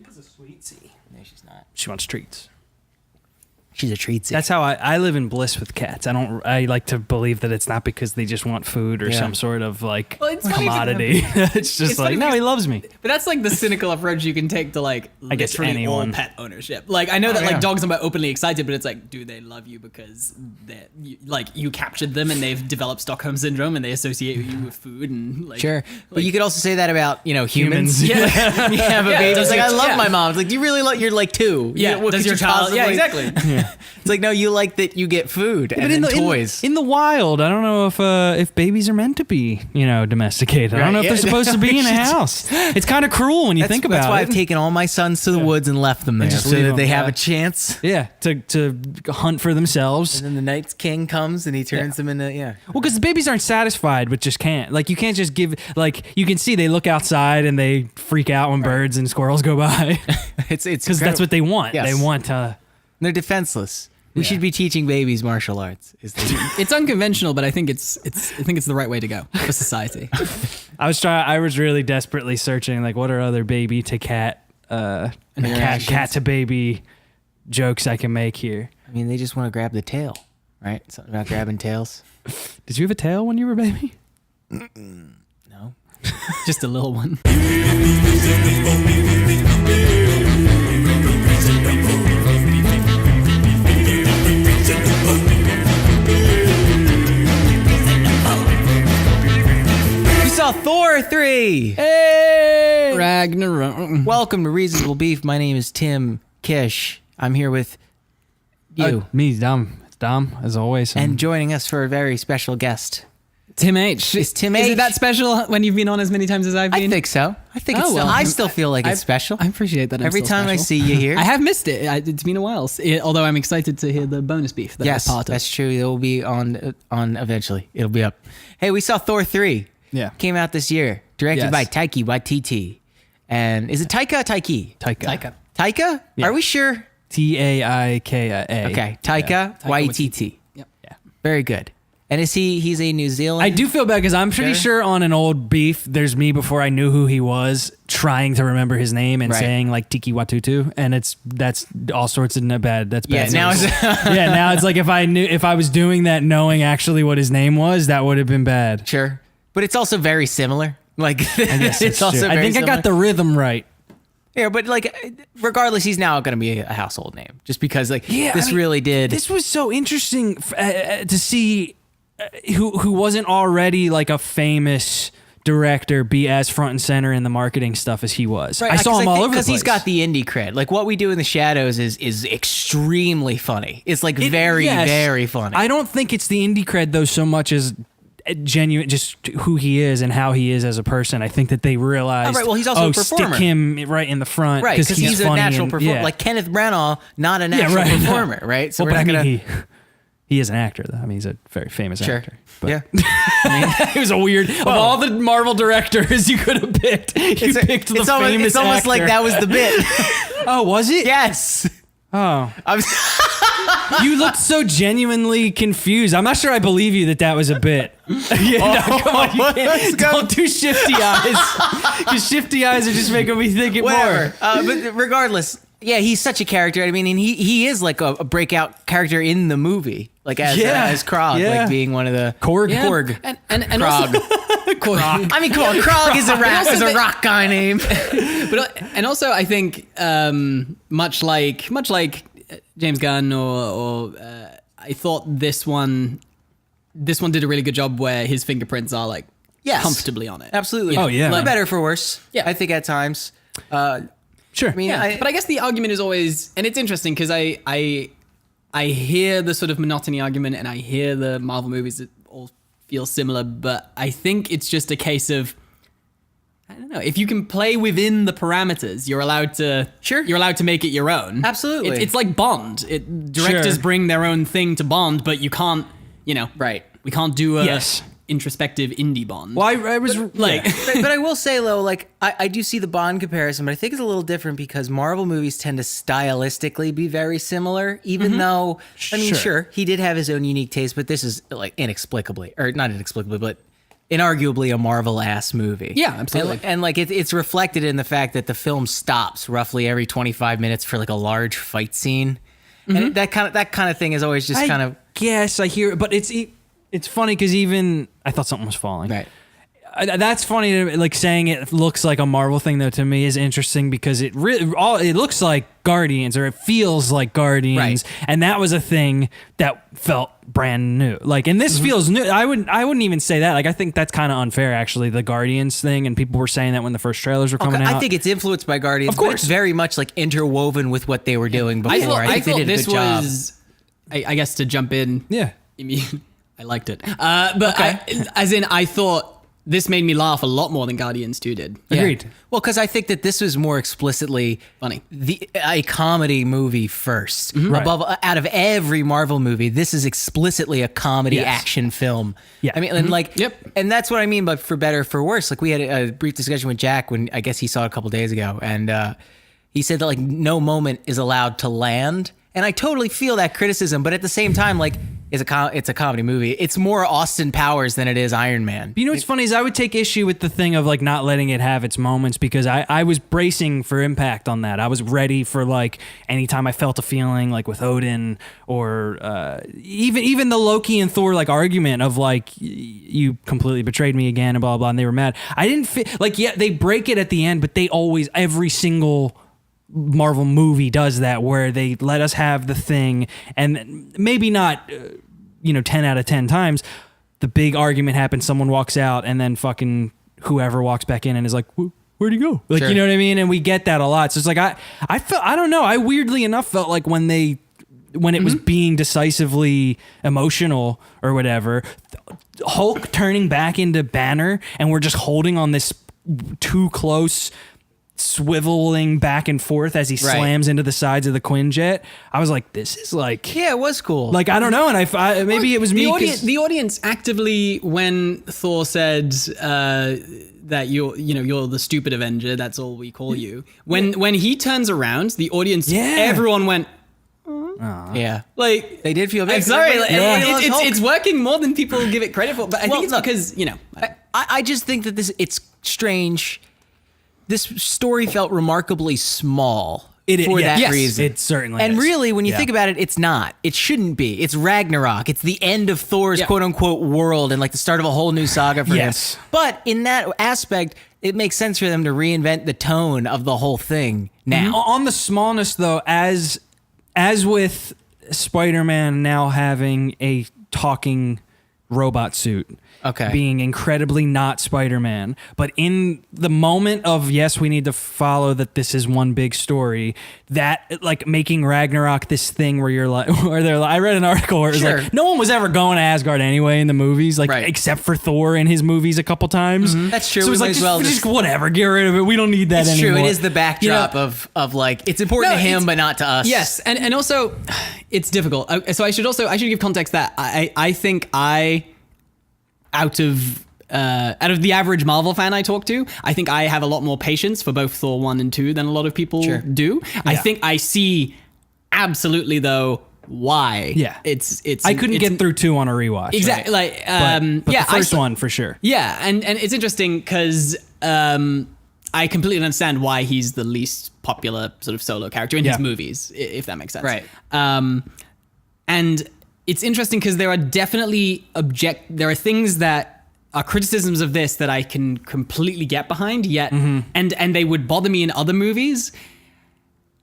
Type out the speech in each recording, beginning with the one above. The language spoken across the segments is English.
Because of sweetie. No, she's not. She wants treats. She's a treatsy. That's how I live in bliss with cats. I like to believe that it's not because they just want food or some sort of like commodity. It's just like, no, he loves me. But that's like the cynical approach you can take to like I guess literally all anyone. pet ownership. Like I know that like dogs are openly excited, but it's like, do they love you because you captured them and they've developed Stockholm syndrome and they associate you with food and like sure. But you could also say that about humans. Yeah. You have a baby. It's like I love my mom. It's like, do you really love? You're like 2. does your child? Yeah, exactly. It's like, no, you like that you get food and then toys. In the wild, I don't know if babies are meant to be, domesticated. I don't know if they're supposed to be in a house. It's kind of cruel when you think about it. That's why I've taken all my sons to the woods and left them there just so leave that them, they have a chance. Yeah, to hunt for themselves. And then the Night King comes and he turns them into, Well, because the babies aren't satisfied, but just can't. Like, you can't just give, like, you can see they look outside and they freak out when birds and squirrels go by. It's because that's what they want. Yes. They want they're defenseless. We should be teaching babies martial arts. It's unconventional, but I think it's the right way to go for society. I was really desperately searching, like, what are other baby to cat, cat to baby jokes I can make here. I mean, they just want to grab the tail, right? Something about grabbing tails. Did you have a tail when you were a baby? No. Just a little one. We saw Thor 3. Hey! Ragnarok. Welcome to Reasonable Beef. My name is Tim Kish. I'm here with you. Me, Dom. It's Dom, as always. And joining us for a very special guest. TimH. Is TimH. Is it that special when you've been on as many times as I've been? I think so. I think it's well, I still feel like it's special. I appreciate that. Every time I see you here. I have missed it. It's been a while. Although I'm excited to hear the bonus beef that yes, I'm part of. that's true. It will be on eventually. It'll be up. Hey, we saw Thor 3. Yeah. Came out this year. Directed by Taika Waititi. And is it Taika or Taiki? Taika. Taika? Yeah. Are we sure? Taika. Okay. Taika Waititi. Yep. Yeah. Very good. And he's a New Zealand? I do feel bad because I'm pretty sure on an old beef, there's me before I knew who he was trying to remember his name and saying like Tiki Watutu, and that's all sorts of bad. That's bad. Yeah, now it's like if I was doing that knowing actually what his name was, that would have been bad. Sure. But it's also very similar. Like I guess it's also true. I think similar. I got the rhythm right. Yeah, but like regardless, he's now going to be a household name just because really did. This was so interesting to see who wasn't already like a famous director be as front and center in the marketing stuff as he was. Right, I saw him all over the place. Because he's got the indie cred. Like What We Do in the Shadows is extremely funny. It's like very funny. I don't think it's the indie cred though so much as genuine, just who he is and how he is as a person. I think that they realized, well, he's also a performer. Stick him right in the front, right? Because he's a natural performer. Yeah. Like Kenneth Branagh, not a natural performer, right? So he is an actor, though. I mean, he's a very famous actor. But yeah. It was a weird. Of all the Marvel directors you could have picked, you picked the famous It's almost actor. like that was the bit. Oh, was it? Yes. Oh. You looked so genuinely confused. I'm not sure I believe you that was a bit. Come on, you can't. Don't do shifty eyes. Because shifty eyes are just making me think it more. But regardless, yeah, he's such a character. I mean, and he is like a breakout character in the movie, like as Krog, like being one of the Korg. And Krog. also, Krog. I mean, come on, Krog is a rock guy name. And also, I think much like James Gunn or I thought this one did a really good job where his fingerprints are like comfortably on it. Absolutely. Oh yeah. For better for worse. Yeah. I think at times. Sure. I mean, but I guess the argument is always, and it's interesting because I hear the sort of monotony argument and I hear the Marvel movies that all feel similar, but I think it's just a case of, I don't know, if you can play within the parameters, you're allowed to make it your own. Absolutely. It's like Bond. Directors bring their own thing to Bond, but you can't, right. We can't do a introspective indie Bond. Well, I was like, but I will say though, like I do see the Bond comparison, but I think it's a little different because Marvel movies tend to stylistically be very similar, even though, I mean, sure, he did have his own unique taste, but this is like not inexplicably, but inarguably a Marvel ass movie. Yeah, absolutely. And like it's reflected in the fact that the film stops roughly every 25 minutes for like a large fight scene. And that kind of thing is always just kind of. Yes, I hear it, but it's funny because even I thought something was falling. Right. That's funny. Like saying it looks like a Marvel thing though to me is interesting because it looks like Guardians or it feels like Guardians, and that was a thing that felt brand new. Like, and this feels new. I wouldn't even say that. Like, I think that's kind of unfair actually. The Guardians thing, and people were saying that when the first trailers were coming out. I think it's influenced by Guardians, of course, but it's very much like interwoven with what they were doing before. I think they did a good job. I guess to jump in. Yeah. I liked it, but I thought. This made me laugh a lot more than Guardians 2 did. Agreed. Well, because I think that this was more explicitly funny, a comedy movie first. Right. Out of every Marvel movie, this is explicitly a comedy action film. Yeah. I mean, and and that's what I mean. But for better or for worse, like we had a brief discussion with Jack when I guess he saw it a couple days ago, and he said that like no moment is allowed to land. And I totally feel that criticism, but at the same time, like it's a comedy movie. It's more Austin Powers than it is Iron Man. You know what's funny is I would take issue with the thing of like not letting it have its moments because I was bracing for impact on that. I was ready for like anytime I felt a feeling like with Odin or even the Loki and Thor like argument of like you completely betrayed me again and blah blah, and they were mad. I didn't feel like they break it at the end, but they always every single Marvel movie does that where they let us have the thing and maybe not 10 out of 10 times the big argument happens, someone walks out and then fucking whoever walks back in and is like where'd he go, like, you know what I mean? And we get that a lot. So it's like I felt, I don't know, I weirdly enough felt like when it was being decisively emotional or whatever, Hulk turning back into Banner and we're just holding on this too close swiveling back and forth as he slams into the sides of the Quinjet. I was like, this is like, yeah, it was cool. Like, I don't know. And I maybe it was me. The audience actively, when Thor said that you're the stupid Avenger, that's all we call you. When he turns around, the audience, everyone went, yeah, like they did feel bad. I'm sorry, it's working more than people give it credit for. But I think it's because I just think that it's strange. This story felt remarkably small for that reason. It certainly and is. really, when you think about it, it's not. It shouldn't be. It's Ragnarok. It's the end of Thor's quote-unquote world and like the start of a whole new saga for him. But in that aspect, it makes sense for them to reinvent the tone of the whole thing now. On the smallness, though, as with Spider-Man now having a talking robot suit, being incredibly not Spider-Man, but in the moment of yes, we need to follow that this is one big story, that like making Ragnarok this thing where you're like, I read an article where it was like no one was ever going to Asgard anyway in the movies, like except for Thor in his movies a couple times. That's true. So it's like just whatever, get rid of it. We don't need that anymore. True. It is the backdrop of like it's important to him, but not to us. Yes, and also it's difficult. So I should give context that I think out of the average Marvel fan I talk to, I think I have a lot more patience for both Thor 1 and 2 than a lot of people do. Yeah. I think I see absolutely though why. Yeah. It's I couldn't get through 2 on a rewatch. Exactly. Right? Like but the first one for sure. Yeah, and it's interesting because I completely understand why he's the least popular sort of solo character in his movies, if that makes sense. Right. And it's interesting because there are definitely there are things that are criticisms of this that I can completely get behind, yet and they would bother me in other movies.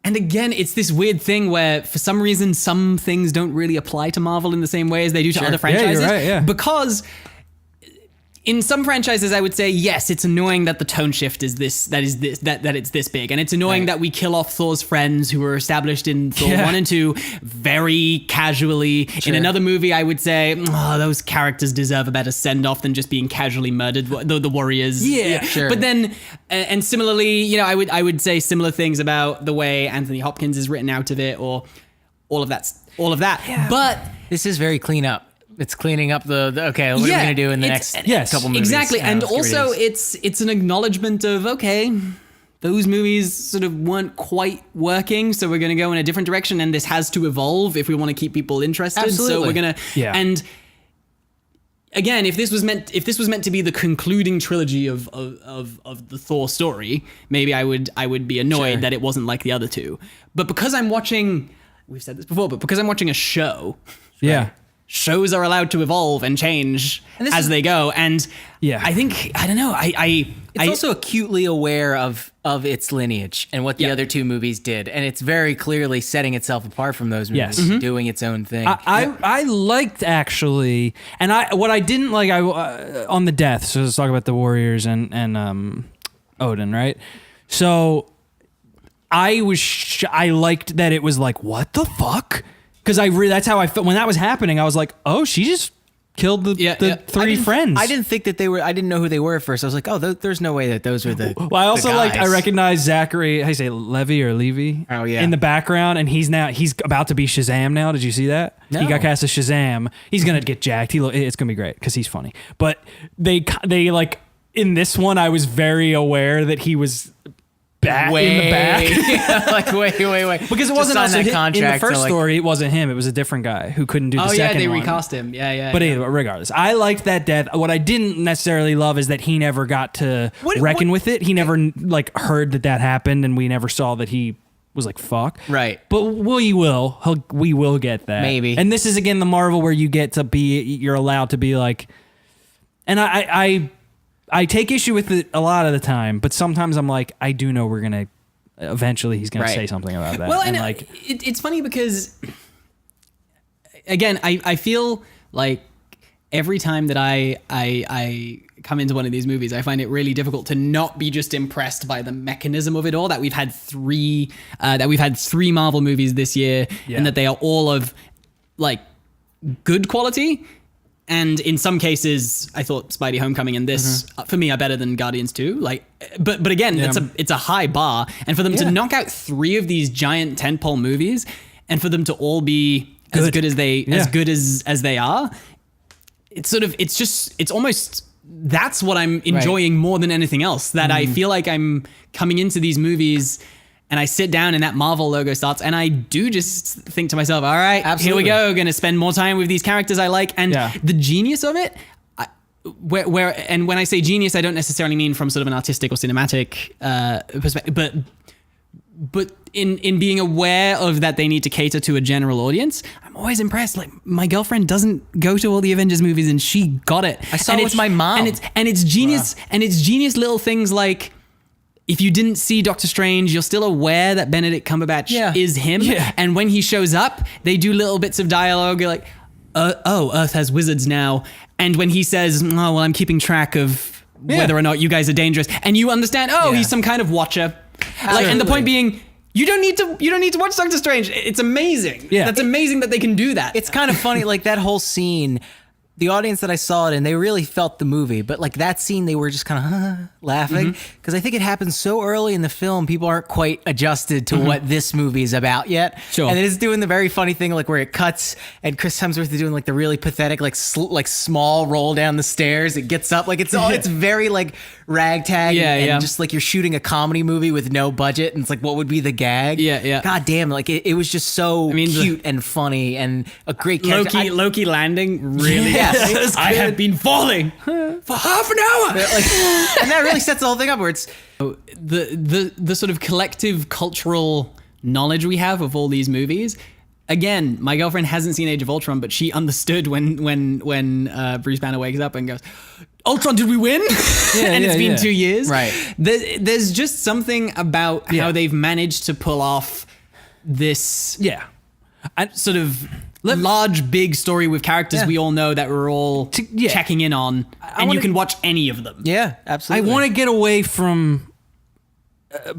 And again, it's this weird thing where for some reason some things don't really apply to Marvel in the same way as they do to other franchises. Yeah, you're right, because in some franchises, I would say, yes, it's annoying that the tone shift is that it's this big. And it's annoying that we kill off Thor's friends who were established in Thor 1 and 2 very casually. In another movie, I would say, those characters deserve a better send-off than just being casually murdered, the warriors. Yeah, sure. But then, and similarly, I would say similar things about the way Anthony Hopkins is written out of it or all of that. Yeah. But this is very clean up. It's cleaning up what are we going to do in the next couple movies? Exactly. And also it's an acknowledgement of, okay, those movies sort of weren't quite working, so we're going to go in a different direction, and this has to evolve if we want to keep people interested. Absolutely. So we're going to... And again, if this was meant to be the concluding trilogy of the Thor story, maybe I would be annoyed that it wasn't like the other two. But because I'm watching, we've said this before, but because I'm watching a show, Yeah. shows are allowed to evolve and change as they go. And I think, I don't know, It's also acutely aware of its lineage and what the other two movies did, and it's very clearly setting itself apart from those movies, Yes. doing its own thing. I liked actually, and what I didn't like, on the death. So let's talk about the Warriors and Odin, right? So I liked that it was like, what the fuck? Because that's how I felt when that was happening. I was like, oh, she just killed the three friends. I didn't think that they were. I didn't know who they were at first. I was like, oh, there's no way that those were the. Well, I also the guys. I recognized Zachary. How you say Levy or Levy? Oh, yeah. In the background, and he's about to be Shazam now. Did you see that? No. He got cast as Shazam. He's gonna get jacked. It's gonna be great because he's funny. But they like in this one, I was very aware that he was. In the back. Like wait. Because it wasn't also that in contract. the first story. It wasn't him. It was a different guy who couldn't do the second they one. recast him. Yeah. But anyway, regardless, I liked that death. What I didn't necessarily love is that he never got to reckon with it. He never like heard that happened, and we never saw that he was like fuck. Right. But we will get that Maybe. And this is again the Marvel where you're allowed to be like, and I take issue with it a lot of the time, but sometimes I'm like, I do know eventually he's gonna say something about that. Well, and like, it's funny because, again, I feel like every time that I come into one of these movies, I find it really difficult to not be just impressed by the mechanism of it all. That we've had three Marvel movies this year, and that they are all of like good quality. And in some cases, I thought Spidey Homecoming and this, for me, are better than Guardians 2. Like, but again, it's a high bar. And for them to knock out three of these giant tentpole movies, and for them to all be as good as they are, it's almost that's what I'm enjoying more than anything else. That I feel like I'm coming into these movies. And I sit down and that Marvel logo starts and I do just think to myself, all right, here we go. Going to spend more time with these characters I like. And the genius of it, and when I say genius, I don't necessarily mean from sort of an artistic or cinematic perspective, but in being aware of that they need to cater to a general audience, I'm always impressed. Like my girlfriend doesn't go to all the Avengers movies and she got it. I saw it with my mom. And it's genius. And it's genius little things like, if you didn't see Doctor Strange, you're still aware that Benedict Cumberbatch is him. Yeah. And when he shows up, they do little bits of dialogue like, Earth has wizards now. And when he says, oh, well, I'm keeping track of whether or not you guys are dangerous. And you understand, he's some kind of watcher. Like, and the point being, you don't need to watch Doctor Strange. It's amazing. Yeah. That's amazing that they can do that. It's kind of funny, like that whole scene. The audience that I saw it in, they really felt the movie, but like that scene, they were just kind of laughing because I think it happens so early in the film, people aren't quite adjusted to what this movie is about yet. Sure. And it is doing the very funny thing, like where it cuts and Chris Hemsworth is doing like the really pathetic, like small roll down the stairs. It gets up, like it's very like ragtag and just like you're shooting a comedy movie with no budget, and it's like what would be the gag? Yeah. God damn, like it was just so cute and funny and a great character. Loki landing really. Yes, I have been falling for half an hour. And that really sets the whole thing up where it's the sort of collective cultural knowledge we have of all these movies. Again, my girlfriend hasn't seen Age of Ultron, but she understood when Bruce Banner wakes up and goes, Ultron, did we win? And it's been 2 years. Right. There's just something about how they've managed to pull off this sort of large, big story with characters we all know that we're all checking in on, and you can watch any of them. Yeah, absolutely. I want to get away from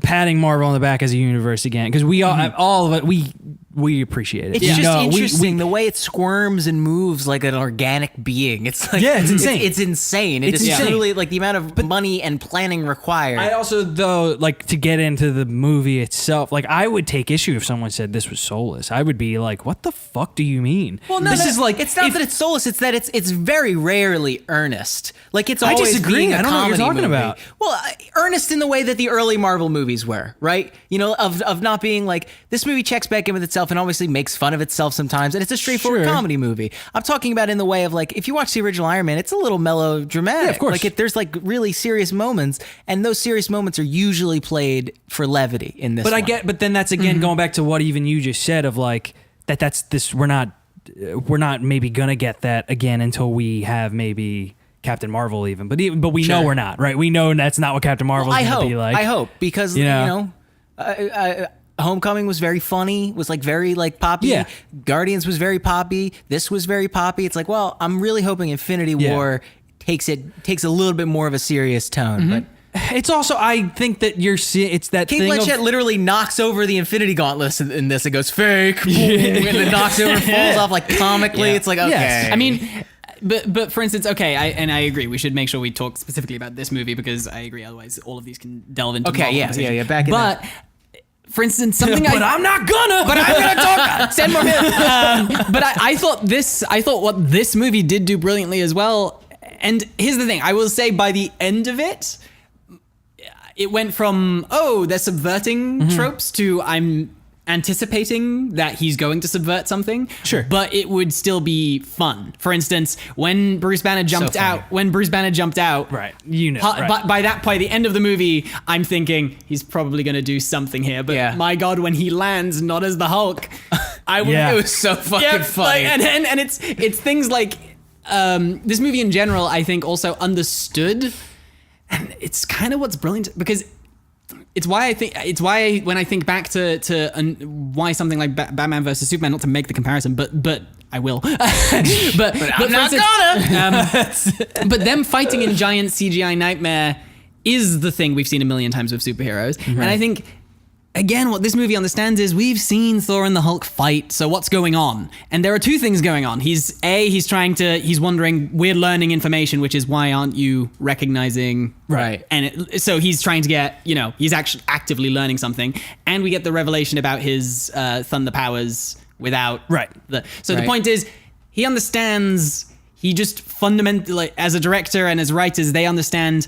patting Marvel on the back as a universe again, because we all of it, we appreciate it. It's just interesting the way it squirms and moves like an organic being. It's like it's insane. It's insane. It's truly like the amount of money and planning required. I also, though, like to get into the movie itself, like I would take issue if someone said this was soulless. I would be like, "What the fuck do you mean?" Well, no, this is like it's not that it's soulless. It's that it's very rarely earnest. Like it's always disagree. being a I don't know what you're comedy talking movie. about. Well, earnest in the way that the early Marvel movies were, right? You know, of not being like this movie checks back in with itself. itself and obviously makes fun of itself sometimes, and it's a straightforward Sure. comedy movie. I'm talking about in the way of like, if you watch the original Iron Man, it's a little melodramatic. Yeah, of course. Like there's like really serious moments, and those serious moments are usually played for levity in this. But then that's again going back to what even you just said of like that's this we're not maybe gonna get that again until we have maybe Captain Marvel even, but we know we're not, right? We know that's not what Captain Marvel's gonna be like. I hope because You know? Homecoming was very funny, was like very like poppy. Yeah. Guardians was very poppy. This was very poppy. It's like, well, I'm really hoping Infinity War takes a little bit more of a serious tone. But It's also, I think that you're seeing, it's that Kate thing Blanchett of, literally knocks over the Infinity Gauntlet in this. It goes fake, boom, and then knocks over, and falls off like comically. It's like, okay. Yes. I mean, but for instance, okay, I agree. We should make sure we talk specifically about this movie because I agree. Otherwise, all of these can delve into. Okay, yeah. Back in But for instance, something. but I'm not gonna. But I'm gonna talk. 10 more minutes. But I thought what this movie did do brilliantly as well. And here's the thing: I will say by the end of it, it went from they're subverting tropes to I'm anticipating that he's going to subvert something. Sure. But it would still be fun. For instance, when Bruce Banner jumped out, Right. You know. But Right. by the end of the movie, I'm thinking he's probably going to do something here. But my God, when he lands, not as the Hulk, Yeah. it was so fucking funny. and it's things like this movie in general, I think, also understood, and it's kind of what's brilliant because it's why when I think back to why something like Batman versus Superman, not to make the comparison, but I will, but I'm not gonna. But them fighting in giant CGI nightmare is the thing we've seen a million times with superheroes, and I think. Again, what this movie understands is we've seen Thor and the Hulk fight, so what's going on? And there are two things going on. He's wondering, we're learning information, which is why aren't you recognizing? Right. And so he's trying to get, he's actually actively learning something. And we get the revelation about his thunder powers without. Right. The Right. point is, he understands, he just fundamentally, as a director and as writers, they understand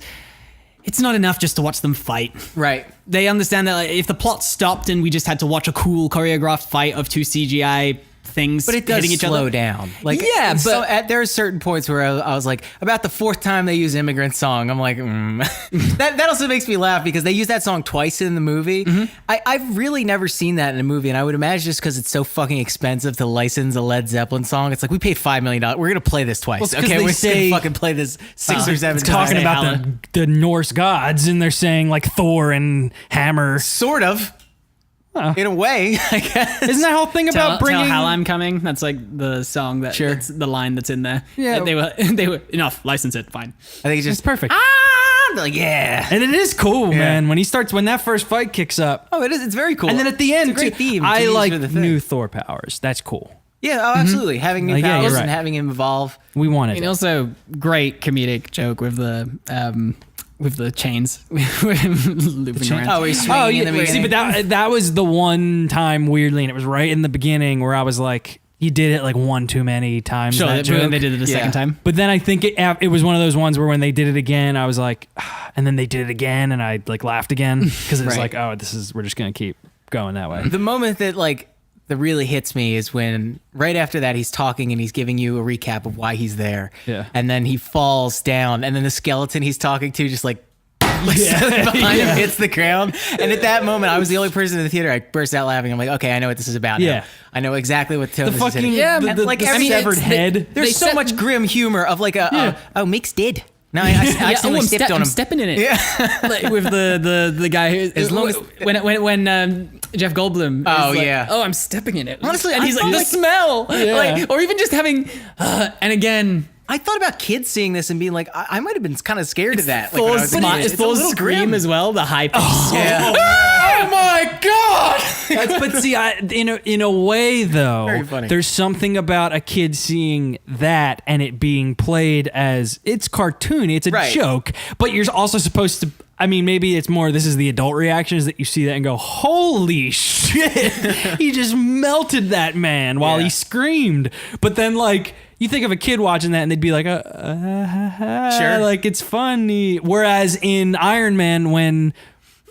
it's not enough just to watch them fight. Right. They understand that if the plot stopped and we just had to watch a cool choreographed fight of two CGI things But it does hitting each slow other. down. Like, Yeah, so but- there are certain points where I was like, about the fourth time they use Immigrant Song, I'm like, that also makes me laugh because they use that song twice in the movie. I've really never seen that in a movie, and I would imagine just because it's so fucking expensive to license a Led Zeppelin song, it's like, we paid $5 million. We're going to play this twice. Well, it's 'cause okay, they we're just going say- to fucking play this 6 or 7 It's times. talking about the Norse gods, and they're saying like Thor and Hammer. Sort of. In a way, I guess. Isn't that whole thing about bringing? Tell Hal I'm coming. That's like the song that's the line that's in there. Yeah. They were enough. License it. Fine. I think it's just It's perfect. They're like, yeah. And it is cool, man. When that first fight kicks up, Oh, it is. It's very cool. and then at the end, it's a great too, theme. to I use like for the thing. new Thor powers. That's cool. Yeah, oh, absolutely. Having new Like, yeah, powers you're right. and having him evolve. We wanted And it. also great comedic joke with the chains looping around. Oh, he's swinging in the beginning. See, but that was the one time weirdly, and it was right in the beginning where I was like, you did it like one too many times. Sure, that when joke. they did it a second time. But then I think it was one of those ones where when they did it again, I was like, and then they did it again, and I like laughed again because it was Right. like, oh, we're just gonna keep going that way. The moment that really hits me is when right after that he's talking and he's giving you a recap of why he's there. Yeah. And then he falls down, and then the skeleton he's talking to just like behind him hits the ground. And at that moment, I was the only person in the theater. I burst out laughing. I'm like, okay, I know what this is about. Yeah. Now. I know exactly what tone The this is fucking hitting. the like the every severed it's- head. There's They so set- much grim humor of like Mick's dead. No, I accidentally stepped on I'm him. stepping in it. Yeah. Like with the guy who As long as- when Jeff Goldblum. Oh, is like, yeah. Oh, I'm stepping in it. Honestly, and I he's like felt the like- smell, Yeah. like, or even just having. And again, I thought about kids seeing this and being like, I might have been kind of scared of that. Like, when I Thor's, was a kid. It's a Thor's little scream grim. as well. The high pitch. Yeah. Oh my god! But see, in a way though, Very funny. there's something about a kid seeing that and it being played as it's cartoony, it's a Right. joke, but you're also supposed to. I mean, maybe it's more. This is the adult reaction is that you see that and go, "Holy shit!" He just melted that man while Yeah. he screamed. But then, like, you think of a kid watching that and they'd be like, Sure. like it's funny." Whereas in Iron Man, when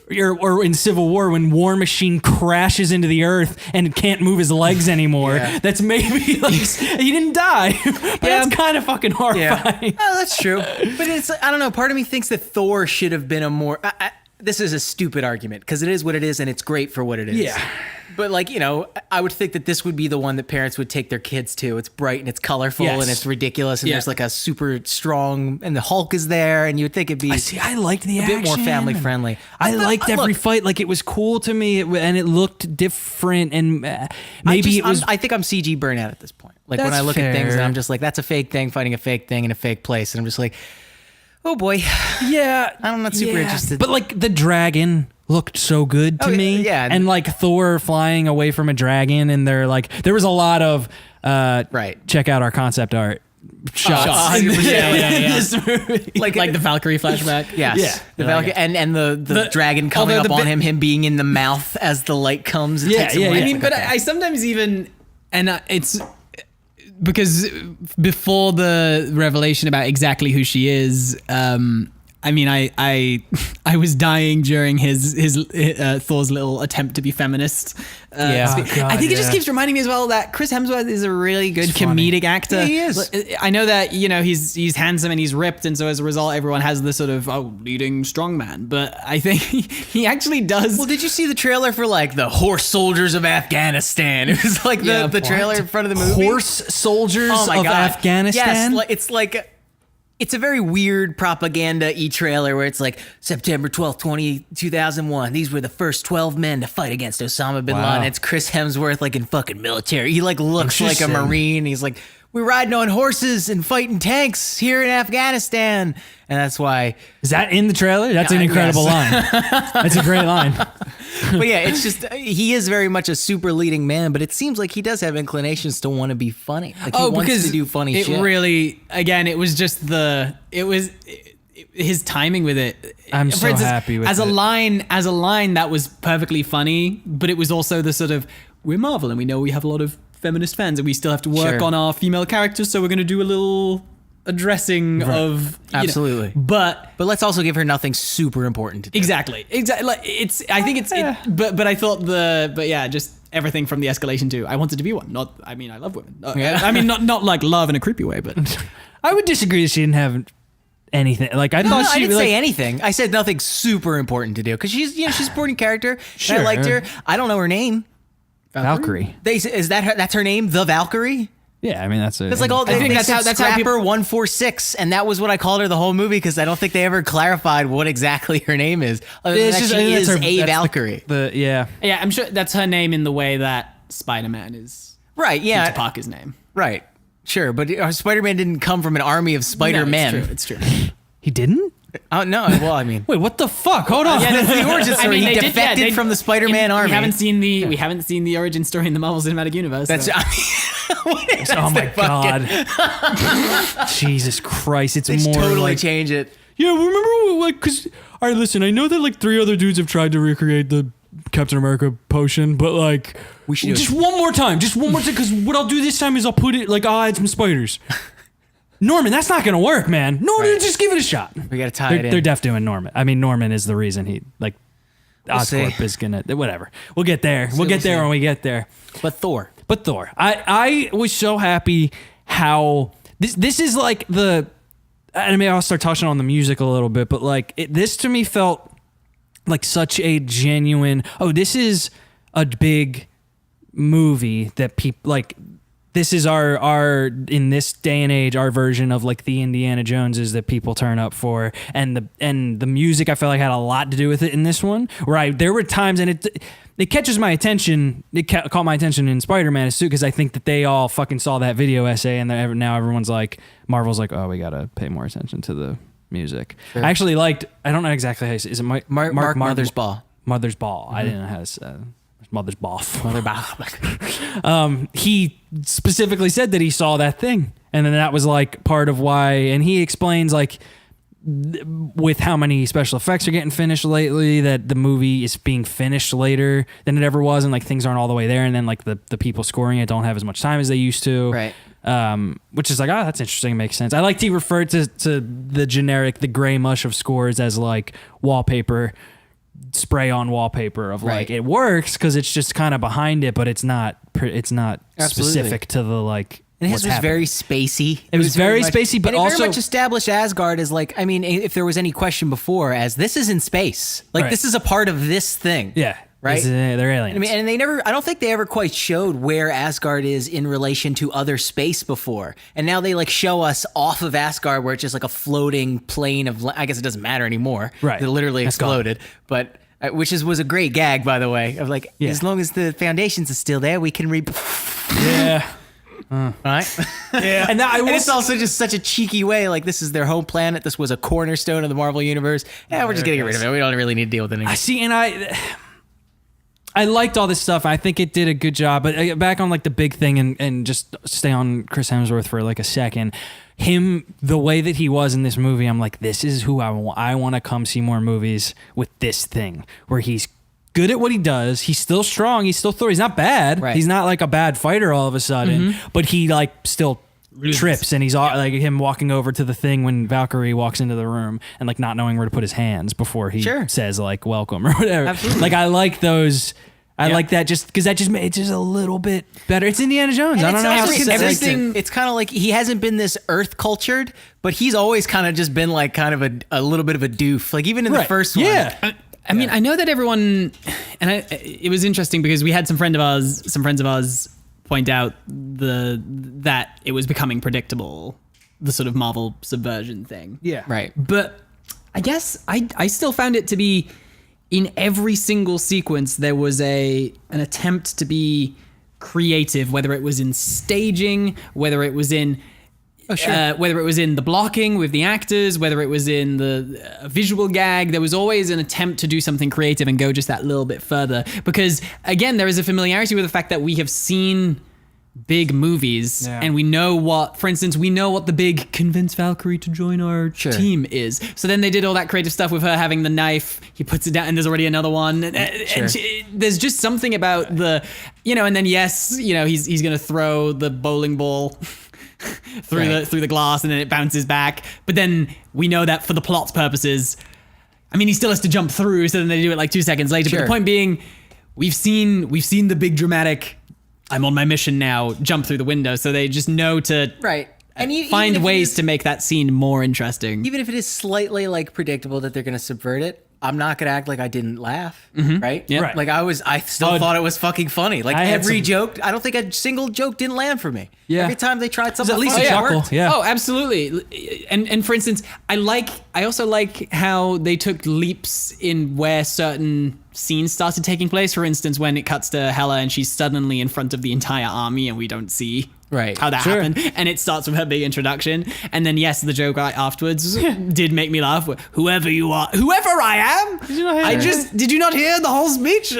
or in Civil War when War Machine crashes into the earth and can't move his legs anymore. Yeah. That's maybe like he didn't die, but that's kind of fucking horrifying. Oh, that's true. But it's, I don't know. Part of me thinks that Thor should have been a more. This is a stupid argument because it is what it is and it's great for what it is. Yeah. But like, you know, I would think that this would be the one that parents would take their kids to. It's bright and it's colorful Yes. and it's ridiculous and Yeah. there's like a super strong and the Hulk is there and you would think it'd be I liked the a bit more action. family friendly. I liked every fight. Like it was cool to me, and it looked different. And maybe it was. I think I'm CG burnout at this point. Like when That's I look at things and fair. I'm just like, that's a fake thing fighting a fake thing in a fake place. And I'm just like, oh boy. Yeah, I'm not super interested. But like the dragon looked so good to Oh, me. yeah. And like Thor flying away from a dragon, and they're like, there was a lot of Right. check out our concept art shots. 100%. Yeah. This movie. like the Valkyrie flashback. Yes. Yeah. The Valkyrie, and the dragon coming although up the on bit- him being in the mouth as the light comes. And Yeah, takes him yeah, away. yeah. I mean, but I sometimes even, and it's because before the revelation about exactly who she is, I mean, I was dying during his Thor's little attempt to be feminist. Yeah. speech. Oh, God, I think it just yeah. keeps reminding me as well that Chris Hemsworth is a really good funny. comedic actor. Yeah, he is. I know that, you know, he's handsome and he's ripped, and so as a result, everyone has this sort of leading strongman. But I think he actually does. Well, did you see the trailer for like the horse soldiers of Afghanistan? It was like Yeah, the trailer in front of the movie. Horse soldiers Oh my of God. Afghanistan. Yes, it's like it's a very weird propaganda-y trailer where it's like September 12th, 2001. These were the first 12 men to fight against Osama bin Wow. Laden. It's Chris Hemsworth like in fucking military. He like looks like a Interesting. Marine. He's like, we're riding on horses and fighting tanks here in Afghanistan. And that's why, Is that in the trailer? That's an Yeah, incredible line. That's a great line. but yeah, it's just, he is very much a super leading man, but it seems like he does have inclinations to want to be funny. Like he wants to do funny it shit. really, again, it was just his timing with it. I'm For so happy with as it. a line that was perfectly funny, but it was also the sort of, we're Marvel and we know we have a lot of feminist fans and we still have to work Sure. on our female characters, so we're going to do a little addressing of you know, Absolutely. but But let's also give her nothing super important to do. exactly like it's I think it's but I thought but yeah, just everything from the escalation to I wanted to be one, not I mean I love women. Yeah. I mean not like love in a creepy way, but I would disagree that she didn't have anything. Like I No, thought I she didn't like, say anything. I said nothing super important to do because she's a supporting character. And Sure. I liked her. I don't know her name. Valkyrie. Is that her? That's her name, the Valkyrie. Yeah, I mean that's it. That's like all. I think they that's said how- that's how Scrapper 146, and that was what I called her the whole movie because I don't think they ever clarified what exactly her name is. Other than that, I she think is that's a that's Valkyrie. The yeah. yeah, I'm sure that's her name in the way that Spider-Man is Right? Peter Yeah. Parker's name. Right. Sure, but Spider-Man didn't come from an army of Spider-Men. No, it's true. It's true. He didn't? Oh no! Well, I mean, Wait, what the fuck? Hold on. yeah, that's the origin story. He defected from the Spider-Man army. We haven't seen the origin story in the Marvel Cinematic Universe. That's. so- Oh my god. Jesus Christ, it's They should more totally like change it. yeah. Remember, like, cause all right, listen. I know that like 3 other dudes have tried to recreate the Captain America potion, but like We should do just it. one more time, because what I'll do this time is I'll I'll add some spiders. Norman, that's not gonna work, man. Norman, Right. just give it a shot. We gotta tie it in. They're def doing Norman. I mean, Norman is the reason he like. see. Oscorp is gonna whatever. We'll get there. We'll get there see. when we get there. But Thor. But Thor, I was so happy how this is like the. I mean, I'll start touching on the music a little bit, but like this to me felt like such a genuine. Oh, this is a big movie that people like. This is our in this day and age our version of like the Indiana Joneses that people turn up for, and the music I felt like had a lot to do with it in this one. Where there were times and it catches my attention. It caught my attention in Spider-Man too because I think that they all fucking saw that video essay and now everyone's like Marvel's like, oh, we gotta pay more attention to the music. Sure. I actually liked. I don't know exactly how you say. Is it Mark Mothersbaugh. Mothersbaugh. I didn't know how to. Mother's boff. He specifically said that he saw that thing, and then that was like part of why. And he explains like with how many special effects are getting finished lately, that the movie is being finished later than it ever was, and like things aren't all the way there. And then like the people scoring it don't have as much time as they used to. Right. Which is like, oh, that's interesting. It makes sense. I liked he referred to the generic, the gray mush of scores as like wallpaper spray on wallpaper of like Right. it works because it's just kind of behind it, but it's not Absolutely. specific to the like. And his what's was happening. very spacey. It was very much- spacey, but and it also very much established Asgard as like, I mean, if there was any question before, as this is in space, like Right. this is a part of this thing. yeah, Right? They're aliens. I mean, and I don't think they ever quite showed where Asgard is in relation to other space before. And now they like show us off of Asgard where it's just like a floating plane of, I guess it doesn't matter anymore. Right. It literally That's gone. exploded. But, which was a great gag, by the way, of like, Yeah. as long as the foundations are still there, we can yeah. right? Yeah, and that, And it's also just such a cheeky way. Like, this is their home planet. This was a cornerstone of the Marvel universe. Yeah, we're just getting rid of it. We don't really need to deal with it anymore. I see, and I liked all this stuff. I think it did a good job. But back on like the big thing, and just stay on Chris Hemsworth for like a second. Him, the way that he was in this movie, I'm like, this is who I want. I want to come see more movies with this thing where he's good at what he does. He's still strong. He's still Thor. He's not bad. Right. He's not like a bad fighter all of a sudden, but he like still trips, and he's all, like him walking over to the thing when Valkyrie walks into the room and like not knowing where to put his hands before he Sure. says like welcome or whatever. Absolutely. Like I like those. I like that just because that just made it just a little bit better. It's Indiana Jones. I don't know how to say everything. it. It's kind of like he hasn't been this earth cultured, but he's always kind of just been like kind of a little bit of a doof. Like even in the Right. first one. Yeah. I mean, I know that everyone, and it was interesting because we had some friends of ours point out that it was becoming predictable, the sort of Marvel subversion thing. Yeah. Right. But I guess I still found it to be, in every single sequence, there was an attempt to be creative, whether it was in staging, whether it was in whether it was in the blocking with the actors, whether it was in the visual gag. There was always an attempt to do something creative and go just that little bit further. Because again, there is a familiarity with the fact that we have seen big movies, Yeah. and we know what, for instance, we know what the big convince Valkyrie to join our team is. So then they did all that creative stuff with her having the knife. He puts it down, and there's already another one. And there's just something about the, and then he's gonna throw the bowling ball through the glass, and then it bounces back. But then we know that for the plot's purposes, I mean, he still has to jump through. So then they do it like 2 seconds later. But the point being, we've seen the big dramatic, I'm on my mission now, jump through the window. So they just know to And find even if ways to make that scene more interesting. even if it is slightly like predictable that they're going to subvert it, I'm not going to act like I didn't laugh, right? Yeah. Right. Like I still thought it was fucking funny. Like I had every some- joke, I don't think a single joke didn't land for me. Yeah. Every time they tried something at least funny, a it chuckle. worked. Yeah. Oh, absolutely. And for instance, I also like how they took leaps in where certain scenes started taking place. For instance, when it cuts to Hela and she's suddenly in front of the entire army and we don't see how that Sure. happened. And it starts with her big introduction. And then, yes, the joke afterwards did make me laugh. Whoever you are, whoever I am, did you not hear the whole speech?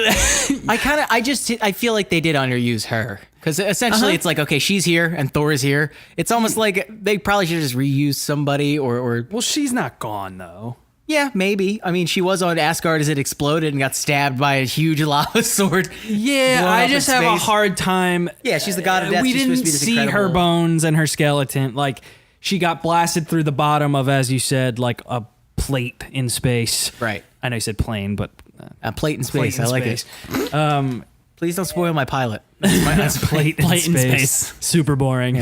I feel like they did underuse her. Because essentially it's like, okay, she's here and Thor is here. It's almost like they probably should just reuse somebody or Well, she's not gone though. yeah, maybe. I mean, she was on Asgard as it exploded and got stabbed by a huge lava sword. Yeah, blown I up just in have a space. hard time. Yeah, she's the god of death. We She's didn't supposed to be this see her incredible- bones and her skeleton. Like she got blasted through the bottom of, as you said, like a plate in space. Right. I know you said plane, but A plate in plate space. in I like space. it. Please don't spoil my pilot. That's Plate in space. Super boring.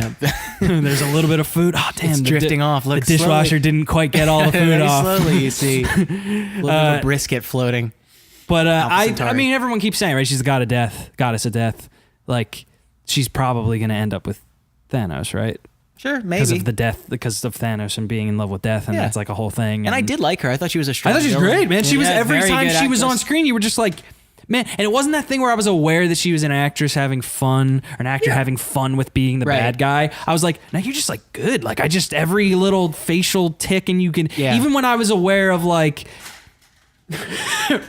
There's a little bit of food. Oh damn! It's drifting off. The Look, dishwasher slowly. didn't quite get all the food Very off. slowly, you see. A little bit of a brisket floating. But I Centauri. mean, everyone keeps saying, right? She's the goddess of death. Like she's probably going to end up with Thanos, right? Sure, Because maybe. because of Thanos and being in love with death, and Yeah. that's like a whole thing. And I did like her. I thought she was a I strong thought she was villain. great, man. She was Yeah, every very time good she was on actress. screen, you were just like, man. And it wasn't that thing where I was aware that she was an actress having fun, or an actor having fun with being the Right. bad guy. I was like, no, you're just like good. Like I just every little facial tick, and you can even when I was aware of like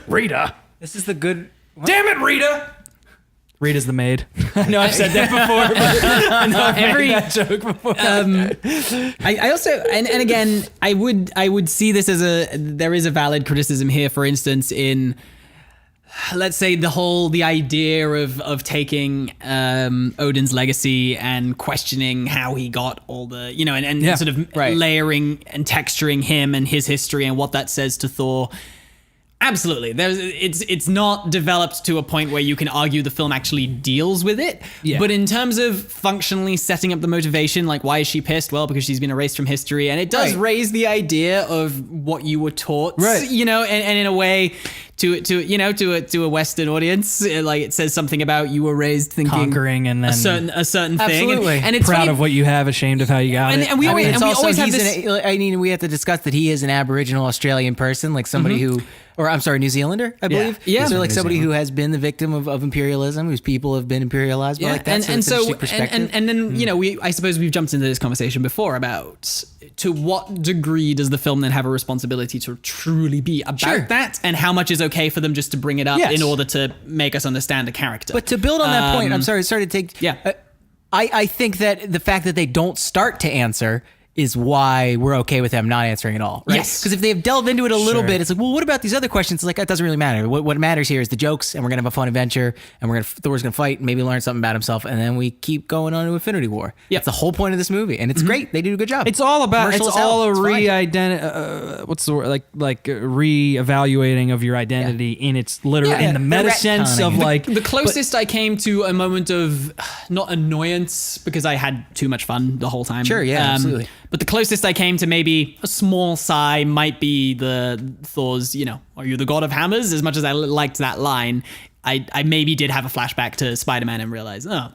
Rita. This is the good... Damn it, Rita. Rita's the maid. I know I've said that before, but I know I've made that joke before. I also, and again, I would see this as there is a valid criticism here, for instance, in, let's say, the idea of taking Odin's legacy and questioning how he got all the, and sort of layering and texturing him and his history and what that says to Thor. Absolutely. It's not developed to a point where you can argue the film actually deals with it. Yeah. But in terms of functionally setting up the motivation, like why is she pissed? Well, because she's been erased from history. And it does raise the idea of what you were taught, right. you know, and in a way to a Western audience, like it says something about you were raised thinking Conquering and then a certain thing. Absolutely. And it's proud funny, of what you have, ashamed of how you got it. and we always have this. I mean, we have to discuss that he is an Aboriginal Australian person, like somebody who, or I'm sorry, New Zealander, I believe. Yeah. So like New somebody who Zealand. has been the victim of imperialism, whose people have been imperialized by like that. and so it's an so interesting perspective. and then you know I suppose we've jumped into this conversation before about to what degree does the film then have a responsibility to truly be about Sure. that, and how much is okay for them just to bring it up Yes. in order to make us understand a character. But to build on that point, I'm sorry to take. Yeah. I think that the fact that they don't start to answer is why we're okay with them not answering at all, right? Yes. Because if they've delved into it a little Sure. bit, it's like, well, what about these other questions? It's like, that doesn't really matter. What matters here is the jokes, and we're gonna have a fun adventure, and Thor's gonna fight, and maybe learn something about himself, and then we keep going on to Infinity War. Yep. That's the whole point of this movie, and it's great. They do a good job. It's all about. Commercial It's as hell. all a It's fine. what's the word? Like re-evaluating of your identity in its literal Yeah, in the the meta sense of retconning. like the closest I came to a moment of not annoyance because I had too much fun the whole time. Sure, yeah, absolutely. But the closest I came to maybe a small sigh might be the Thor's, you know, are you the god of hammers? As much as I liked that line, I maybe did have a flashback to Spider-Man and realize, oh,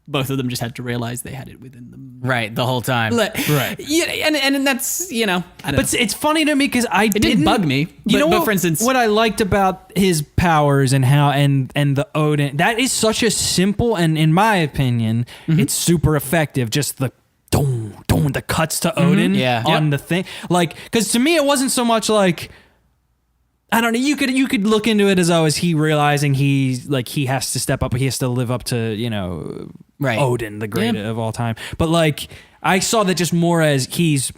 both of them just had to realize they had it within them. right the whole time. Right. Yeah, and that's, you know, I don't know. But it's funny to me because it didn't bug me, You know but what? for instance- what I liked about his powers and how and the Odin, that is such a simple and, in my opinion, it's super effective. Just the the cuts to Odin Yeah. on the thing, like because to me it wasn't so much like. I don't know. You could look into it as is he realizing he has to step up, he has to live up to Right. Odin, the great of all time. But like I saw that just more as he's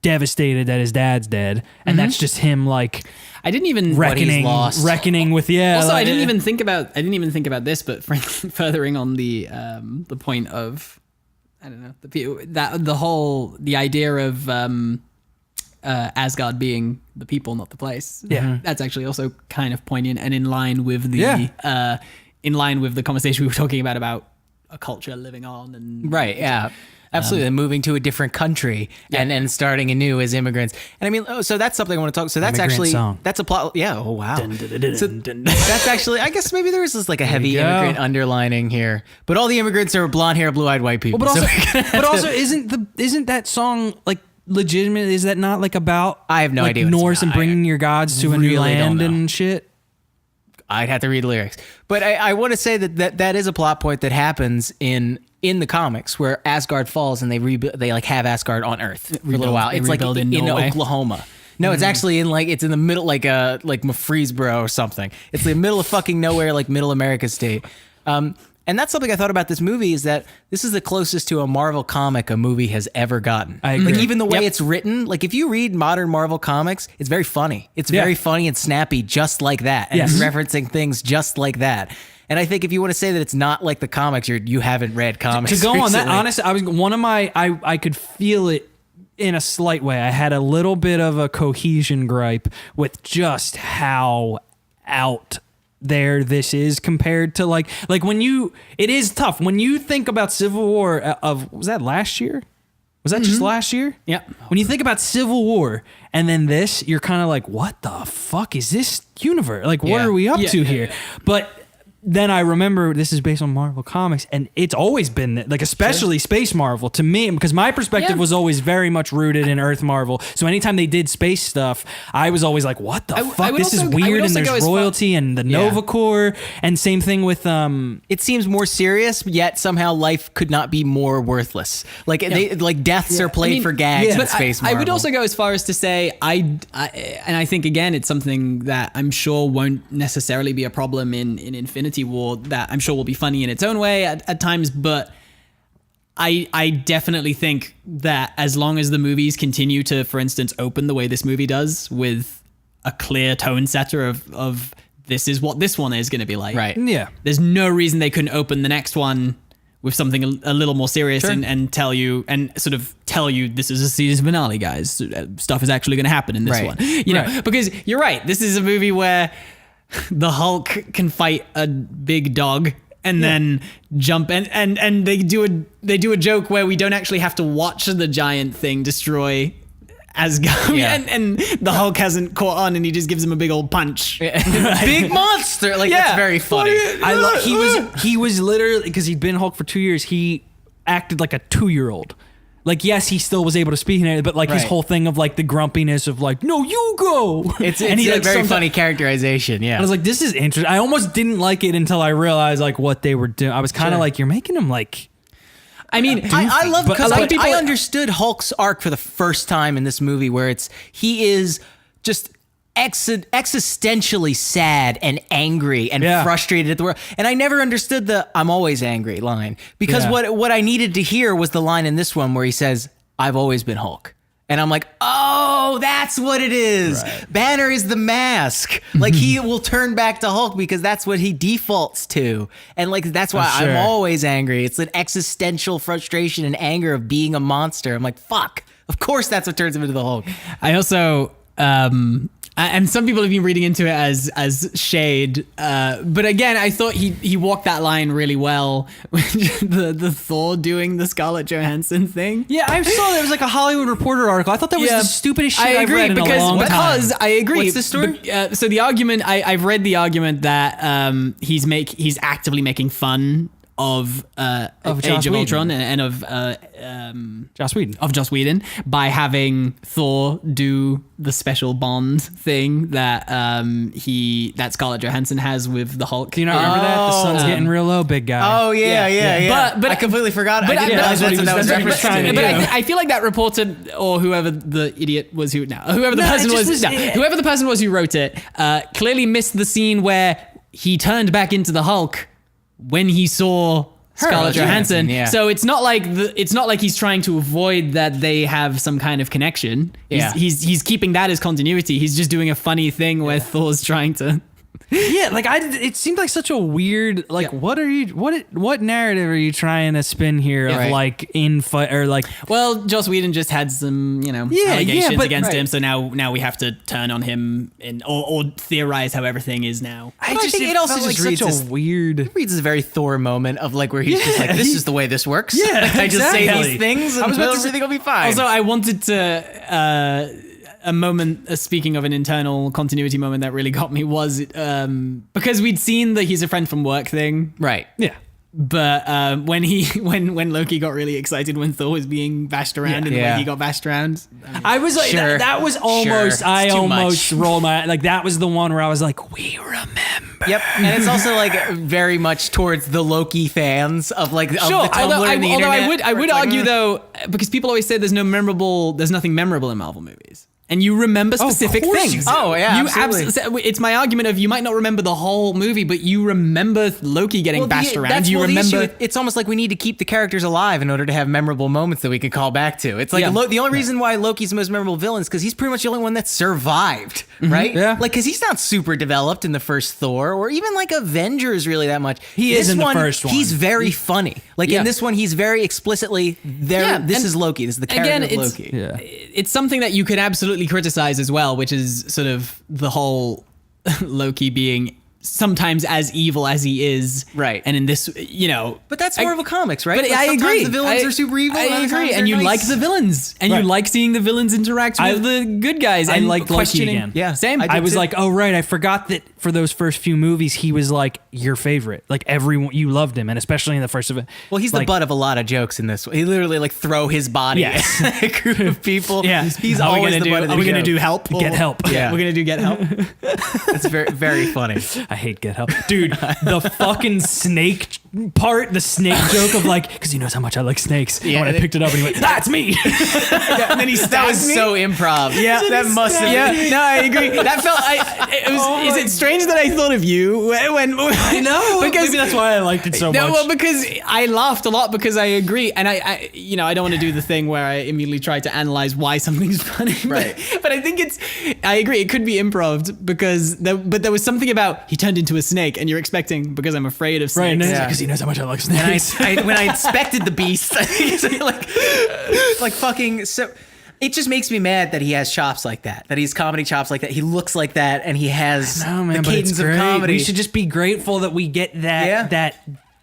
devastated that his dad's dead, and that's just him like I didn't even he's lost. reckoning with Also, like, I didn't even think about this, but furthering on the point of, I don't know, the idea of Asgard being the people, not the place. Yeah. That's actually also kind of poignant and in line with the conversation we were talking about a culture living on and Right, yeah. Absolutely. And moving to a different country and starting anew as immigrants. And I mean, so that's something I want to talk. So that's Immigrant actually, song. that's a plot. Yeah. Oh, wow. Dun, dun, dun, dun, So dun, dun. that's actually, I guess maybe there is this like a heavy you go. immigrant underlining here, but all the immigrants are blonde hair, blue eyed white people. But also, So we're gonna have but to- also isn't that song like legitimate? Is that not like about I have no like idea what it's Norse and about. bringing your gods to a really new don't land know. and shit? I'd have to read the lyrics, but I want to say that is a plot point that happens in the comics where Asgard falls and they like have Asgard on Earth for a little while. they It's like rebuild in in Norway. Oklahoma. No, it's actually it's in the middle, like Murfreesboro or something. It's the middle of fucking nowhere, like middle America state. And that's something I thought about this movie is that this is the closest to a Marvel comic a movie has ever gotten. I agree. Like even the way Yep. it's written, like if you read modern Marvel comics, it's very funny. It's Yeah. very funny and snappy, just like that, and Yes. referencing things just like that. And I think if you want to say that it's not like the comics, you haven't read comics. To go on that, recently. honestly, I could feel it in a slight way. I had a little bit of a cohesion gripe with just how out there this is compared to like when it is tough when you think about Civil War was that last year? Was that just last year? Yeah. When you think about Civil War and then this, you're kind of like, what the fuck is this universe? Like, what Yeah. are we up Yeah, to yeah, here? yeah. But then I remember this is based on Marvel Comics, and it's always been like, especially Space Marvel to me, because my perspective Yeah. was always very much rooted in Earth Marvel. So anytime they did space stuff, I was always like, "What the I fuck? would This is also- I would weird." And also go there's as far- royalty and the Nova Corps, and same thing with it seems more serious, yet somehow life could not be more worthless. Like they like deaths are played I mean, for gags in but Space I Marvel. would also go as far as to say and I think again it's something that I'm sure won't necessarily be a problem in Infinity War, that I'm sure will be funny in its own way at times, but I definitely think that as long as the movies continue to, for instance, open the way this movie does with a clear tone setter of this is what this one is going to be like. Right. yeah. There's no reason they couldn't open the next one with something a little more serious and tell you this is a season finale, guys. Stuff is actually going to happen in this one. You know, because you're right. This is a movie where the Hulk can fight a big dog and then jump and they do a joke where we don't actually have to watch the giant thing destroy Asgard, and the Hulk hasn't caught on, and he just gives him a big old punch. Big monster, like that's very funny. He was literally, because he'd been Hulk for 2 years, he acted like a 2-year-old. Like, yes, he still was able to speak, but like his whole thing of like the grumpiness of like, no, you go. It's a very funny characterization. Yeah, I was like, this is interesting. I almost didn't like it until I realized like what they were doing. I was kind of like, you're making him like. I mean, I love because I understood Hulk's arc for the first time in this movie, where he is just existentially sad and angry and frustrated at the world. And I never understood the "I'm always angry" line, because what I needed to hear was the line in this one where he says, "I've always been Hulk." And I'm like, oh, that's what it is. Right. Banner is the mask. Like, he will turn back to Hulk because that's what he defaults to. And like, that's why I'm always angry. It's an existential frustration and anger of being a monster. I'm like, fuck. Of course that's what turns him into the Hulk. I also, and some people have been reading into it as shade, but again, I thought he walked that line really well. the Thor doing the Scarlett Johansson thing. Yeah, I saw that. It was like a Hollywood Reporter article. I thought that was the stupidest shit I've read in a long time. Because I agree. What's the story? So the argument, I've read the argument that he's actively making fun of Age of Ultron and of Joss Whedon. Of Joss Whedon by having Thor do the special Bond thing that that Scarlett Johansson has with the Hulk. Do you not remember that? The sun's getting real low, big guy. Oh yeah. But I completely forgot. I didn't realize that's what that was referenced to. But I feel like that reporter, or whoever the idiot was whoever the person was who wrote it, clearly missed the scene where he turned back into the Hulk when he saw Scarlett Johansson. Yeah. So it's not like he's trying to avoid that they have some kind of connection. He's keeping that as continuity. He's just doing a funny thing where Thor's trying to. Yeah, like it seemed like such a weird, like, what narrative are you trying to spin here of like infight or like? Well, Joss Whedon just had some, allegations against him, so now we have to turn on him or theorize how everything is now. I think it also just reads such a weird. It reads a very Thor moment of like where he's just like, this is the way this works. Yeah, I just say these things and everything will be fine. Also, I wanted to. A moment, speaking of an internal continuity moment that really got me was because we'd seen the he's a friend from work thing. Right. Yeah. But when Loki got really excited when Thor was being bashed around and the way he got bashed around, I was like, that was almost, I almost rolled my, like that was the one where I was like, we remember. Yep, and it's also like very much towards the Loki fans of like the Tumblr and the internet. I would argue though, because people always say there's nothing memorable in Marvel movies. And you remember specific things. Oh, yeah, absolutely. It's my argument of you might not remember the whole movie, but you remember Loki getting bashed around. You remember. It's almost like we need to keep the characters alive in order to have memorable moments that we can call back to. It's like the only reason why Loki's the most memorable villain is because he's pretty much the only one that survived, right? Yeah. Like, because he's not super developed in the first Thor or even like Avengers really that much. He is in the first one. He's very funny. Like in this one, he's very explicitly there. Yeah, this is Loki. This is the character of Loki. It's something that you could absolutely criticize as well, which is sort of the whole Loki being sometimes as evil as he is, right? And in this, but that's Marvel comics, right? But I agree. The villains are super evil. I agree, and you like the villains, and you like seeing the villains interact with the good guys. I and liked Loki again. Yeah, same. I was like, oh right, I forgot that for those first few movies he was like your favorite. Like everyone, you loved him, and especially in the first of it. Well, he's the butt of a lot of jokes in this one. He literally like throw his body at a group of people. Yeah, he's always the butt of the joke. Are we gonna do help? Get help. Yeah, we're gonna do get help. It's very, very funny. I hate Get Help. Dude, the fucking snake part, the snake joke of like, because he knows how much I like snakes. Yeah, and when I picked it up and he went, that's me. And then that was me. So improv. Yeah, that must have been. Yeah, no, I agree. That felt, is it strange that I thought of you when I know. Because maybe that's why I liked it so much. No, well, because I laughed a lot because I agree. And I don't want to do the thing where I immediately try to analyze why something's funny. Right. But I think I agree. It could be improv because there was something about he turned into a snake and you're expecting, because I'm afraid of snakes. Right, because because he knows how much I like And snakes. when I inspected the beast, I think it's like fucking so. It just makes me mad that he has chops like that. That he's comedy chops like that. He looks like that, and he has No, man, the but it's cadence of great. comedy. We should just be grateful that we get that Yeah.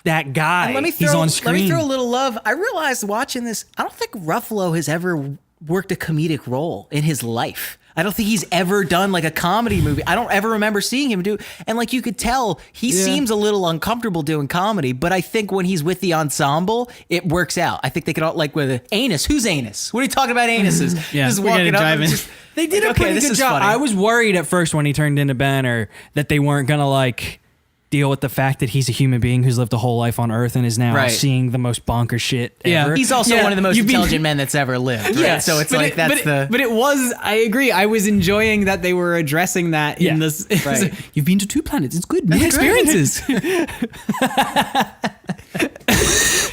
that guy. And He's on screen. Let me throw a little love. I realized watching this, I don't think Ruffalo has ever worked a comedic role in his life. I don't think he's ever done like a comedy movie. I don't ever remember seeing him do. And like you could tell, he seems a little uncomfortable doing comedy. But I think when he's with the ensemble, it works out. I think they could all like with Anus. Who's Anus? What are you talking about? Anuses? Yeah, just we're walking gonna up drive and in. just. They did a Okay, pretty this good is job. funny. I was worried at first when he turned into Banner that they weren't gonna like deal with the fact that he's a human being who's lived a whole life on Earth and is now Right. seeing the most bonkers shit Yeah. ever. He's also one of the most intelligent men that's ever lived. Right? Yes. So it's But like that's the. But it was. I agree. I was enjoying that they were addressing that in Yeah. this. Right. You've been to 2 planets. It's good. New great. experiences.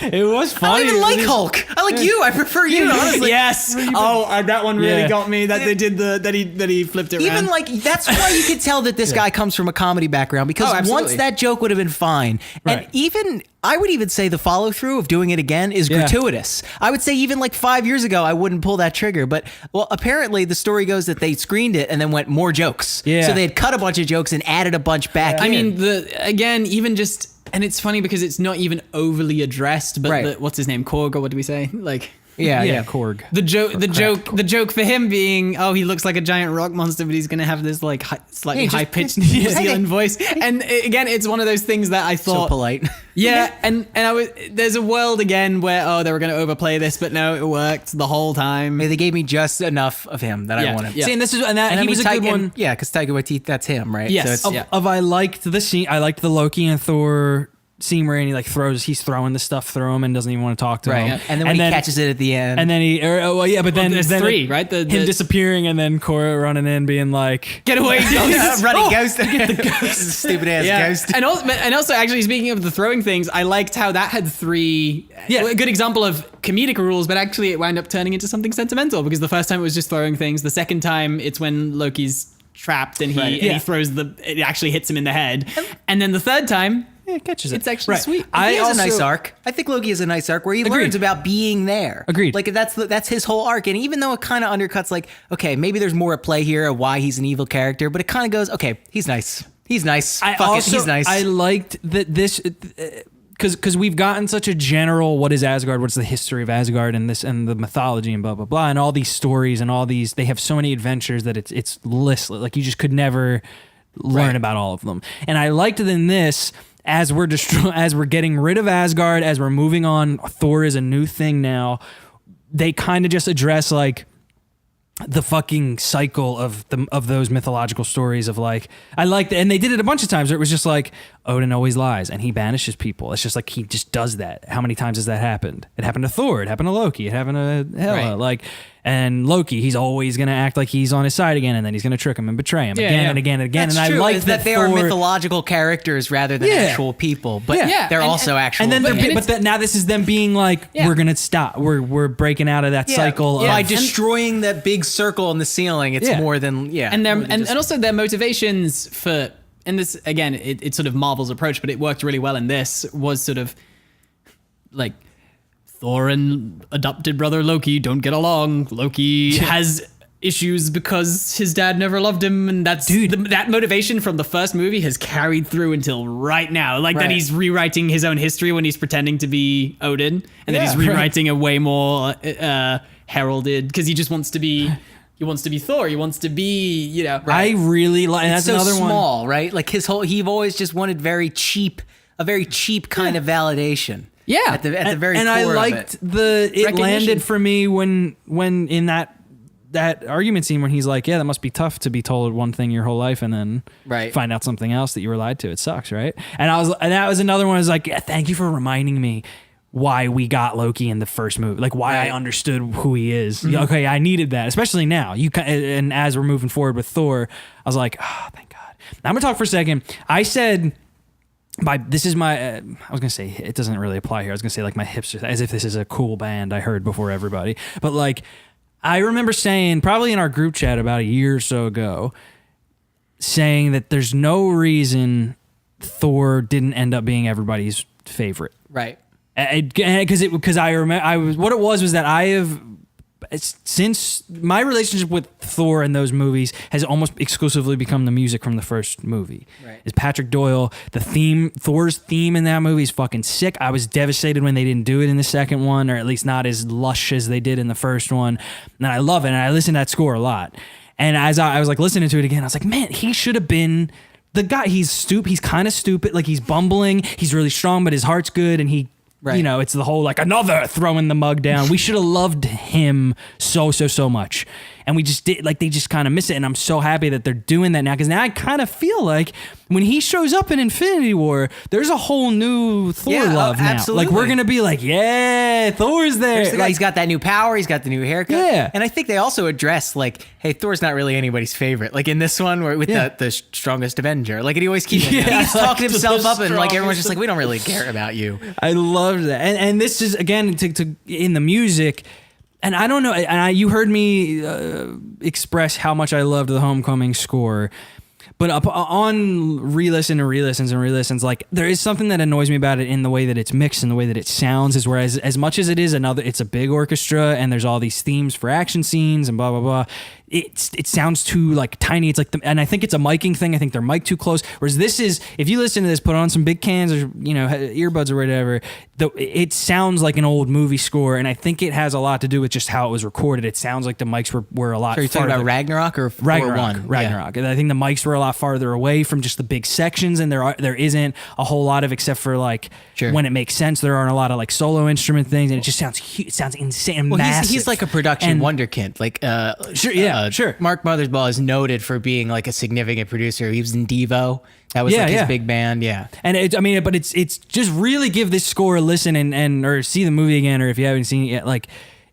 It was I funny. don't even like Hulk. I like you. I prefer you, honestly. Yes. Oh, that one really Yeah. got me. That they did that he flipped it Even around. like that's why you could tell that this guy comes from a comedy background because Oh, absolutely. once that joke would have been fine, and Right. even I would even say the follow through of doing it again is Yeah. gratuitous. I would say even like 5 years ago I wouldn't pull that trigger, but well apparently the story goes that they screened it and then went more jokes. Yeah. So they had cut a bunch of jokes and added a bunch back. I in. mean, even just, and it's funny because it's not even overly addressed. But Right. what's his name, Korg, or what do we say? Like. yeah. Korg. The joke for him being, oh, he looks like a giant rock monster, but he's gonna have this like slightly Yeah, just- high pitched New Yeah. Zealand voice. And again, it's one of those things that I So thought, polite. yeah, and I was there's a world again where they were gonna overplay this, but no, it worked the whole time. They gave me just enough of him that I Yeah. wanted. Yeah. See, and this is and that And he I mean, was a good Taika- one. Yeah, because Taika Waititi, that's him, right? Yes. So it's, Of- yeah. I liked the scene. I liked the Loki and Thor scene where he like he's throwing the stuff through him and doesn't even want to talk to Right. him. And then when he catches it at the end. and then but then there's then 3, right? him disappearing and then Cora running in being like, Get away, ghost. running ghost. Stupid ass Yeah. ghost. And also, actually, speaking of the throwing things, I liked how that had 3. Yeah. A good example of comedic rules, but actually it wound up turning into something sentimental because the first time it was just throwing things. The second time it's when Loki's trapped and Right. and Yeah. he throws it actually hits him in the head. And then the third time, yeah, catches it. it's actually sweet. He has a nice arc. I think Loki has a nice arc where he learns about being there. Agreed. Like that's his whole arc. And even though it kind of undercuts, like, okay, maybe there's more at play here of why he's an evil character, but it kind of goes, okay, he's nice. He's nice. He's nice. I liked that this because we've gotten such a general what is Asgard, what's the history of Asgard and this and the mythology and blah blah blah and all these stories and all these they have so many adventures that it's listless. Like you just could never learn about all of them. And I liked it in this. As we're getting rid of Asgard, as we're moving on, Thor is a new thing now. They kind of just address like the fucking cycle of those mythological stories of like I like that, and they did it a bunch of times where it was just like Odin always lies and he banishes people. It's just like he just does that. How many times has that happened? It happened to Thor. It happened to Loki. It happened to Hela. Right. Like. And Loki, he's always going to act like he's on his side again, and then he's going to trick him and betray him again and again and again. That's and true, I like is that they are mythological characters rather than actual people, but Yeah. they're And- also actual. And then, things. now this is them being like, Yeah. we're gonna stop. We're breaking out of that cycle. by of, destroying that big circle on the ceiling. It's Yeah. more than and more than and just- also their motivations for, and this again, it's sort of Marvel's approach, but it worked really well in this, was sort of like Thor and adopted brother Loki don't get along. Loki has issues because his dad never loved him, and that's that motivation from the first movie has carried through until right now. Like that Right. he's rewriting his own history when he's pretending to be Odin, and then he's right. rewriting a way more heralded because he just wants to be. He wants to be Thor. He wants to be, you know. I really like. And it's that's so another one. small, right? Like he always just wanted a very cheap kind of validation. Yeah. at the very and core I of liked it. it Recognition. landed for me when in that argument scene when he's like, yeah, that must be tough to be told one thing your whole life and then Right. find out something else that you were lied to. It sucks, right? And that was another one. I was like, yeah, thank you for reminding me why we got Loki in the first movie, like why I understood who he is. Yeah, okay, I needed that, especially now. And as we're moving forward with Thor, I was like, oh, thank God. Now I'm gonna talk for a second. I said. This is my. I was gonna say it doesn't really apply here. I was gonna say like my hipster, as if this is a cool band I heard before everybody. But like, I remember saying probably in our group chat about a year or so ago, saying that there's no reason Thor didn't end up being everybody's favorite. Right. Because I remember what it was that I have since my relationship with Thor and those movies has almost exclusively become the music from the first movie. Right. Is Patrick Doyle, Thor's theme in that movie is fucking sick. I was devastated when they didn't do it in the second one, or at least not as lush as they did in the first one. And I love it, and I listen to that score a lot. And as I was like listening to it again, I was like, man, he should have been the guy. He's kind of stupid, like he's bumbling. He's really strong, but his heart's good, and he. Right. You know, it's the whole like another throwing the mug down. We should have loved him so much. And we just did, like, they just kind of miss it. And I'm so happy that they're doing that now. Because now I kind of feel like when he shows up in Infinity War, there's a whole new Thor love now. Absolutely. Like, we're going to be like, yeah, Thor's there. Like, he's got that new power. He's got the new haircut. Yeah. And I think they also address, like, hey, Thor's not really anybody's favorite. Like, in this one, where with the strongest Avenger. Like, and he always keeps he's talking himself up, and, like, everyone's just like, we don't really care about you. I love that. And this is, again, to in the music... And I don't know, you heard me express how much I loved the Homecoming score, but on re-listens, like there is something that annoys me about it in the way that it's mixed and the way that it sounds, is whereas as much as it is it's a big orchestra and there's all these themes for action scenes and blah, blah, blah. It sounds too like tiny. It's like, and I think it's a miking thing. I think they're mic'd too close. Whereas this is, if you listen to this, put on some big cans or, you know, earbuds or whatever, it sounds like an old movie score. And I think it has a lot to do with just how it was recorded. It sounds like the mics were a lot. So you're talking about Ragnarok or Ragnarok? Ragnarok. And I think the mics were a lot farther away from just the big sections, and there isn't a whole lot of, except for like when it makes sense. There aren't a lot of like solo instrument things, and it just sounds huge. It sounds insane, well, massive. He's like a production wonderkind. Like sure. Mark Mothersbaugh is noted for being like a significant producer. He was in Devo. That was his big band, And but it's just really give this score a listen and or see the movie again, or if you haven't seen it yet, like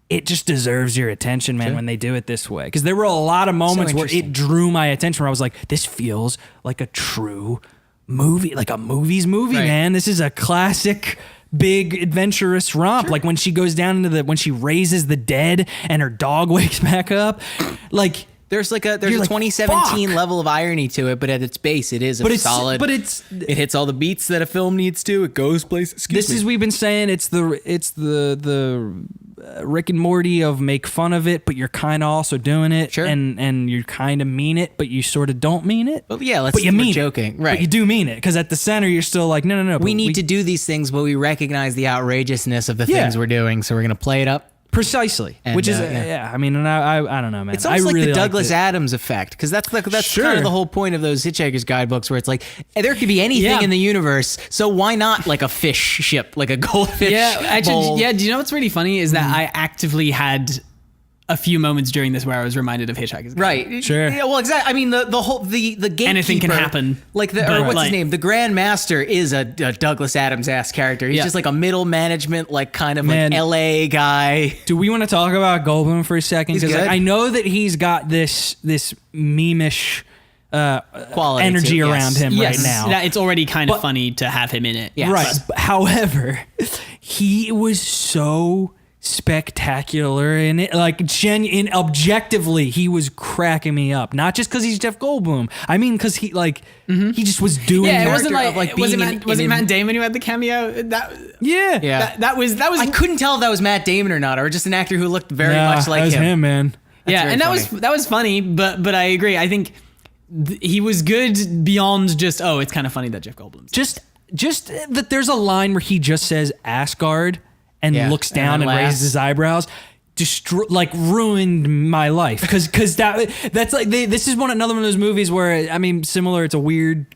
it just deserves your attention, man, when they do it this way. Because there were a lot of moments where it drew my attention, where I was like, this feels like a true movie, like a movie, man. This is a classic big adventurous romp. Like when she goes down into when she raises the dead and her dog wakes back up, like there's a 2017 level of irony to it, but at its base it is solid. But it hits all the beats that a film needs to. It goes places. We've been saying it's the Rick and Morty of make fun of it, but you're kind of also doing it, and you kind of mean it, but you sort of don't mean it. Well, yeah, but you mean joking, right? But you do mean it, because at the center you're still like, no. We need to do these things, but we recognize the outrageousness of the things we're doing, so we're gonna play it up. Precisely, which is I mean, and I don't know, man. It's almost really like the Douglas Adams effect, because that's kind of the whole point of those Hitchhiker's Guidebooks, where it's like there could be anything in the universe, so why not like a fish ship, like a goldfish? Yeah, actually, bowl? do you know what's really funny is that I actively had a few moments during this where I was reminded of Hitchhiker's Guide. Right. Sure. Yeah, well, exactly. I mean, the whole the gatekeeper. Anything can happen. Like what's his name? The Grand Master is a Douglas Adams ass character. He's just like a middle management, like kind of like LA guy. Do we want to talk about Goldblum for a second? Because I know that he's got this meme-ish quality energy around him right now. It's already kind of funny to have him in it. Yes. Right. However, he was so spectacular in it, like objectively he was cracking me up, not just because he's Jeff Goldblum. I mean, because he he just was doing it wasn't like was it Matt Damon who had the cameo? That was I couldn't tell if that was Matt Damon or not, or just an actor who looked very much like that was him, man. And that was funny, but I agree. I think he was good beyond just it's kind of funny that Jeff Goldblum's just that there's a line where he just says Asgard and looks down and raises his eyebrows, ruined my life. Because that's like this is another one of those movies where, I mean, similar. It's a weird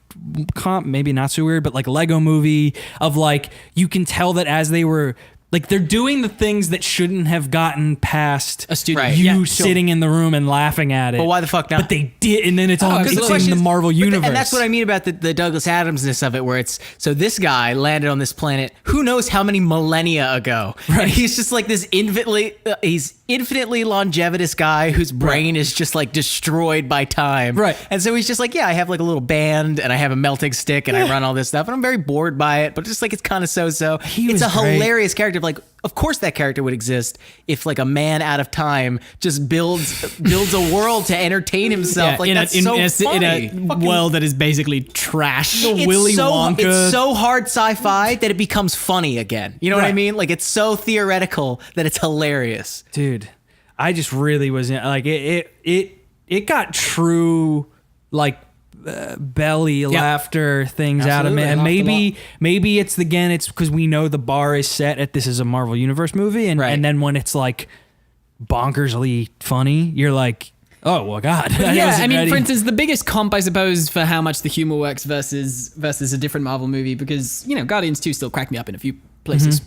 comp, maybe not so weird, but like Lego movie of like you can tell that as they were. Like they're doing the things that shouldn't have gotten past a student. You sitting in the room and laughing at it. But why the fuck not? But they did, and then it's all in the Marvel universe. And that's what I mean about the Douglas Adamsness of it, where it's so this guy landed on this planet who knows how many millennia ago. Right. And he's just like this infinitely longevitous guy whose brain is just like destroyed by time. Right. And so he's just like, I have like a little band and I have a melting stick and I run all this stuff and I'm very bored by it, but just like it's kind of so. It's a hilarious character. like, of course that character would exist if like a man out of time just builds a world to entertain himself. Like that's so funny. In a world that is basically trash. It's so hard sci-fi that it becomes funny again. You know what I mean? Like it's so theoretical that it's hilarious. Dude, I just really was like it got true like belly laughter things out of me, and maybe it's because we know the bar is set at this is a Marvel Universe movie, and then when it's like bonkersly funny, you're like, oh well, God. Yeah, I mean, for instance, the biggest comp, I suppose, for how much the humor works versus a different Marvel movie, because Guardians 2 still cracked me up in a few places.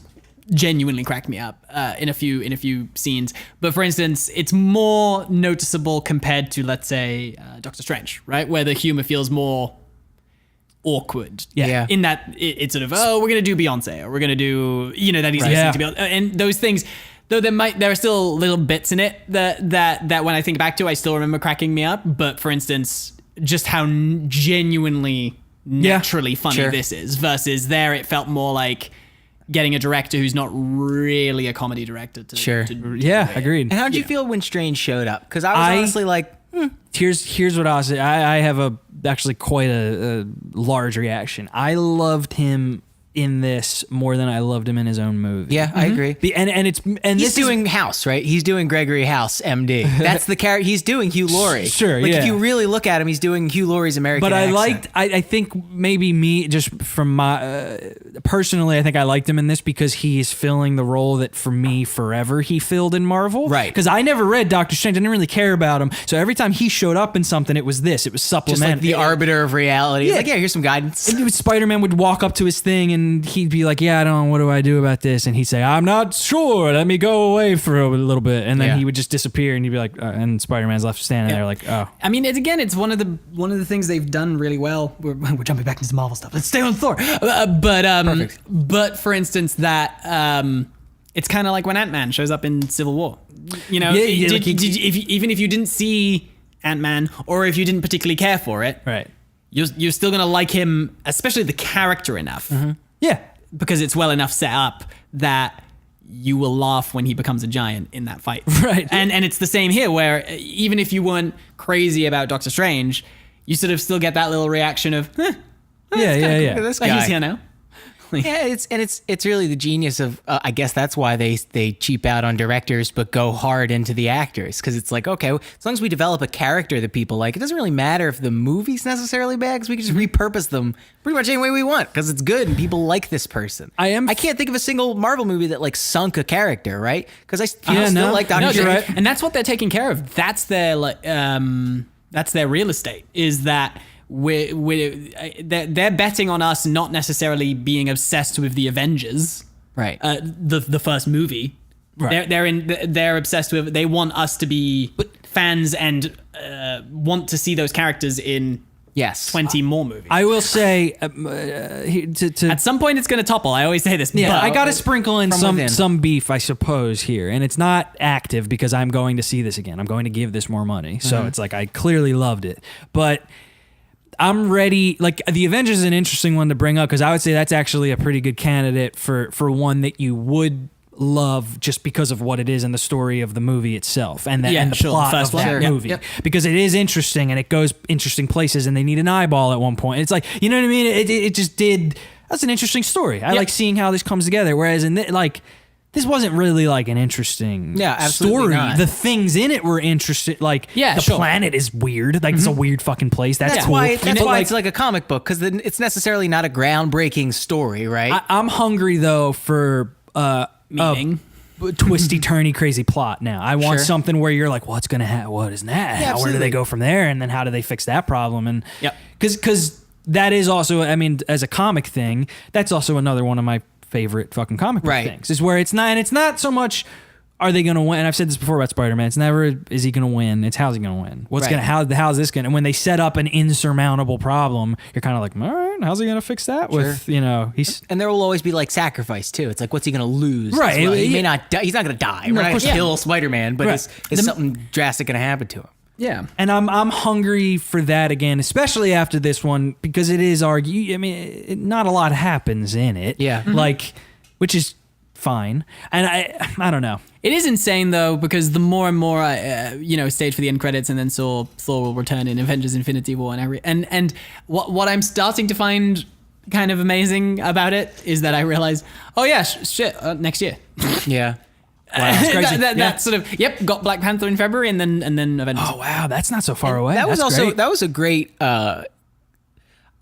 Genuinely cracked me up in a few scenes, but for instance, it's more noticeable compared to, let's say, Doctor Strange, right, where the humor feels more awkward. In that it's sort of, oh, we're gonna do Beyonce, or we're gonna do that he's listening to Beyonce, and those things. Though there are still little bits in it that when I think back to, I still remember cracking me up. But for instance, just how genuinely naturally funny this is versus there, it felt more like getting a director who's not really a comedy director to agreed. And how did you feel when Strange showed up? Because I was honestly like, here's what I'll say. I have actually quite a large reaction. I loved him in this more than I loved him in his own movie. Yeah, I agree. He's doing House, right? He's doing Gregory House, MD. That's the character he's doing. Hugh Laurie. Sure, like if you really look at him, he's doing Hugh Laurie's American accent. I think maybe me, just from my personally, I think I liked him in this because he is filling the role that for me forever he filled in Marvel. Right. Because I never read Doctor Strange. I didn't really care about him. So every time he showed up in something, it was supplemental. Just like the arbiter of reality. Yeah. Like, here's some guidance. And Spider-Man would walk up to his thing and he'd be like, I don't know, what do I do about this? And he'd say, I'm not sure, let me go away for a little bit. And then he would just disappear and you'd be like, and Spider-Man's left standing there like, oh. I mean, it's one of the things they've done really well. We're jumping back into Marvel stuff. Let's stay on Thor. But for instance, that it's kind of like when Ant-Man shows up in Civil War. Even if you didn't see Ant-Man, or if you didn't particularly care for it, right, you're still gonna like him, especially the character enough. Yeah. Because it's well enough set up that you will laugh when he becomes a giant in that fight. Right. And it's the same here, where even if you weren't crazy about Doctor Strange, you sort of still get that little reaction of, This guy. He's here now. Yeah, it's really the genius of I guess that's why they cheap out on directors but go hard into the actors, because it's like, okay, as long as we develop a character that people like, it doesn't really matter if the movie's necessarily bad, because we can just repurpose them pretty much any way we want because it's good and people like this person. I can't think of a single Marvel movie that like sunk a character, right? Because I still like Doctor Strange. Right. And that's what they're taking care of. That's their real estate, is that they're betting on us not necessarily being obsessed with the Avengers, right? The first movie, right? They're obsessed with. They want us to be fans and want to see those characters in 20 more movies. I will say, at some point it's going to topple. I always say this. Yeah, but I got to sprinkle in some beef, I suppose, here, and it's not active because I'm going to see this again. I'm going to give this more money, so it's like I clearly loved it, but I'm ready. Like, the Avengers is an interesting one to bring up because I would say that's actually a pretty good candidate for one that you would love just because of what it is and the story of the movie itself and the plot of that movie. Because it is interesting and it goes interesting places and they need an eyeball at one point. It's like, you know what I mean? It just did. That's an interesting story. I like seeing how this comes together. Whereas this wasn't really like an interesting story. Not. The things in it were interesting. Like, the planet is weird. Like, it's a weird fucking place. That's cool. Why it's like a comic book, because it's necessarily not a groundbreaking story, right? I'm hungry, though, for meaning. Twisty, turny, crazy plot now. I want something where you're like, what's going to happen? What is that? Yeah, where do they go from there? And then how do they fix that problem? And because that is also, I mean, as a comic thing, that's also another one of my favorite fucking comic book things, is where it's not so much are they going to win. And I've said this before about Spider-Man. It's never is he going to win. It's how's he going to win. How's this going to, and when they set up an insurmountable problem, you're kind of like, all right, how's he going to fix that with, he's, and there will always be like sacrifice too. It's like, what's he going to lose? Right. Well? He may not die. He's not going to die. We're not going to kill Spider-Man, but is something drastic going to happen to him? Yeah. And I'm hungry for that again, especially after this one, because it is not a lot happens in it. Yeah. Like, which is fine. And I don't know. It is insane though, because the more and more I, stayed for the end credits and then saw Thor will return in Avengers: Infinity War and what I'm starting to find kind of amazing about it is that I realize, oh yeah, next year. Yeah. Wow, that's crazy. That sort of got Black Panther in February and then Avengers. Oh wow, that's not so far away. That was That's also great. that was a great.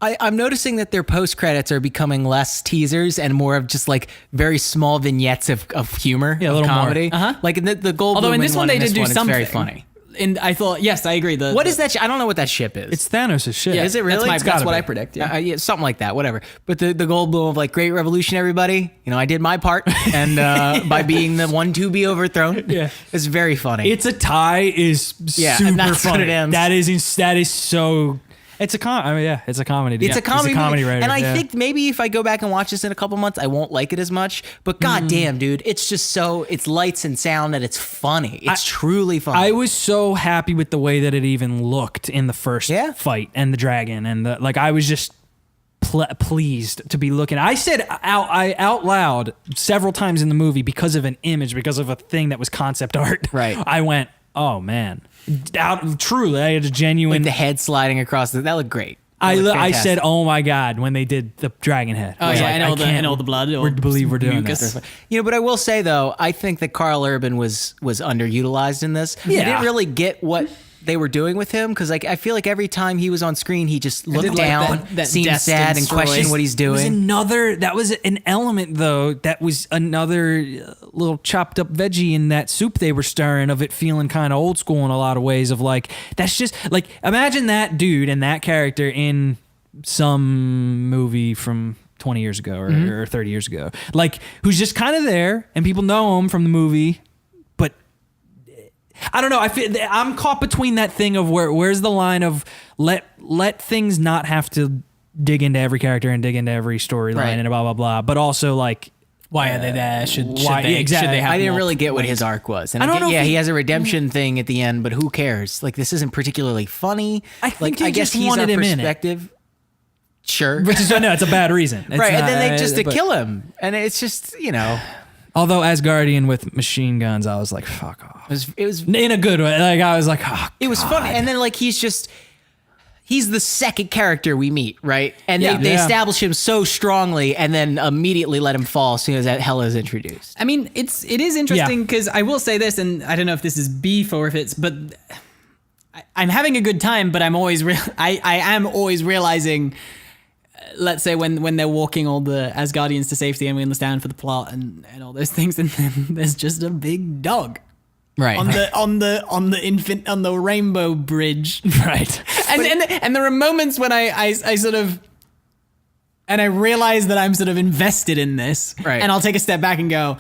I'm noticing that their post credits are becoming less teasers and more of just like very small vignettes of humor, Yeah, a of little more. comedy. Like in the Goldblum. Although in this one they did do it's something. very funny. And I thought, yes, I agree. What is that? I don't know what that ship is. It's Thanos' shit. Yeah, Is it really? That's, It's that's gotta what be. I predict. Yeah. yeah, something like that, whatever. But the Goldblum of like Great Revolution, everybody. I did my part, and by being the one to be overthrown. Yeah. It's very funny. It's a tie is Yeah, super and that's what funny. it ends. That is so. It's a it's a comedy. It's a comedy, He's a comedy movie. writer. And I yeah. think maybe if I go back and watch this in a couple months, I won't like it as much. But goddamn, dude, it's just it's lights and sound that it's funny. It's truly funny. I was so happy with the way that it even looked in the first fight and the dragon and I was just pleased to be looking. I said out loud several times in the movie because of an image, because of a thing that was concept art. Right. I went, oh man, truly, I had a genuine. the head sliding across that looked great. That I looked said, fantastic. oh my god, when they did the dragon head. Oh I was yeah, like, and all the blood. We believe we're doing mucus. this. But I will say though, I think that Carl Urban was underutilized in this. Yeah. I didn't really get what they were doing with him because I feel like every time he was on screen, he just looked did like down, that seemed death sad, and destroy. questioned what he's That doing. was an element though. That was another little chopped up veggie in that soup they were stirring of it feeling kind of old school in a lot of ways of like, that's just like, imagine that dude and that character in some movie from 20 years ago or 30 years ago, like who's just kind of there and people know him from the movie, but I don't know. I feel I'm caught between that thing of where's the line of let things not have to dig into every character and dig into every storyline Right. and blah blah blah, but also like Why are they there? Should why- they? yeah, exactly. Should they have I didn't more really get what weight? his arc was. And I don't know if he he- has a redemption thing at the end, but who cares? Like, this isn't particularly funny. I think I they guess just he's wanted our him in it. perspective. Sure. which is no, it's a bad reason. It's right. not- And then they just to but- kill him. And it's just, Although Asgardian with machine guns, I was like, fuck off. it was In a good way. Like I was like, oh, It was funny. And then like he's the second character we meet, right? And Yeah. they Yeah. establish him so strongly and then immediately let him fall as soon as that Hela is introduced. I mean, it is interesting because I will say this, and I don't know if this is beef or if it's, but I'm having a good time. But I'm always I am always realizing, let's say when they're walking all the Asgardians to safety, and we understand for the plot and all those things, and then there's just a big dog Right. on the rainbow bridge. right. And there are moments when I sort of, and I realize that I'm sort of invested in this, Right. and I'll take a step back and go,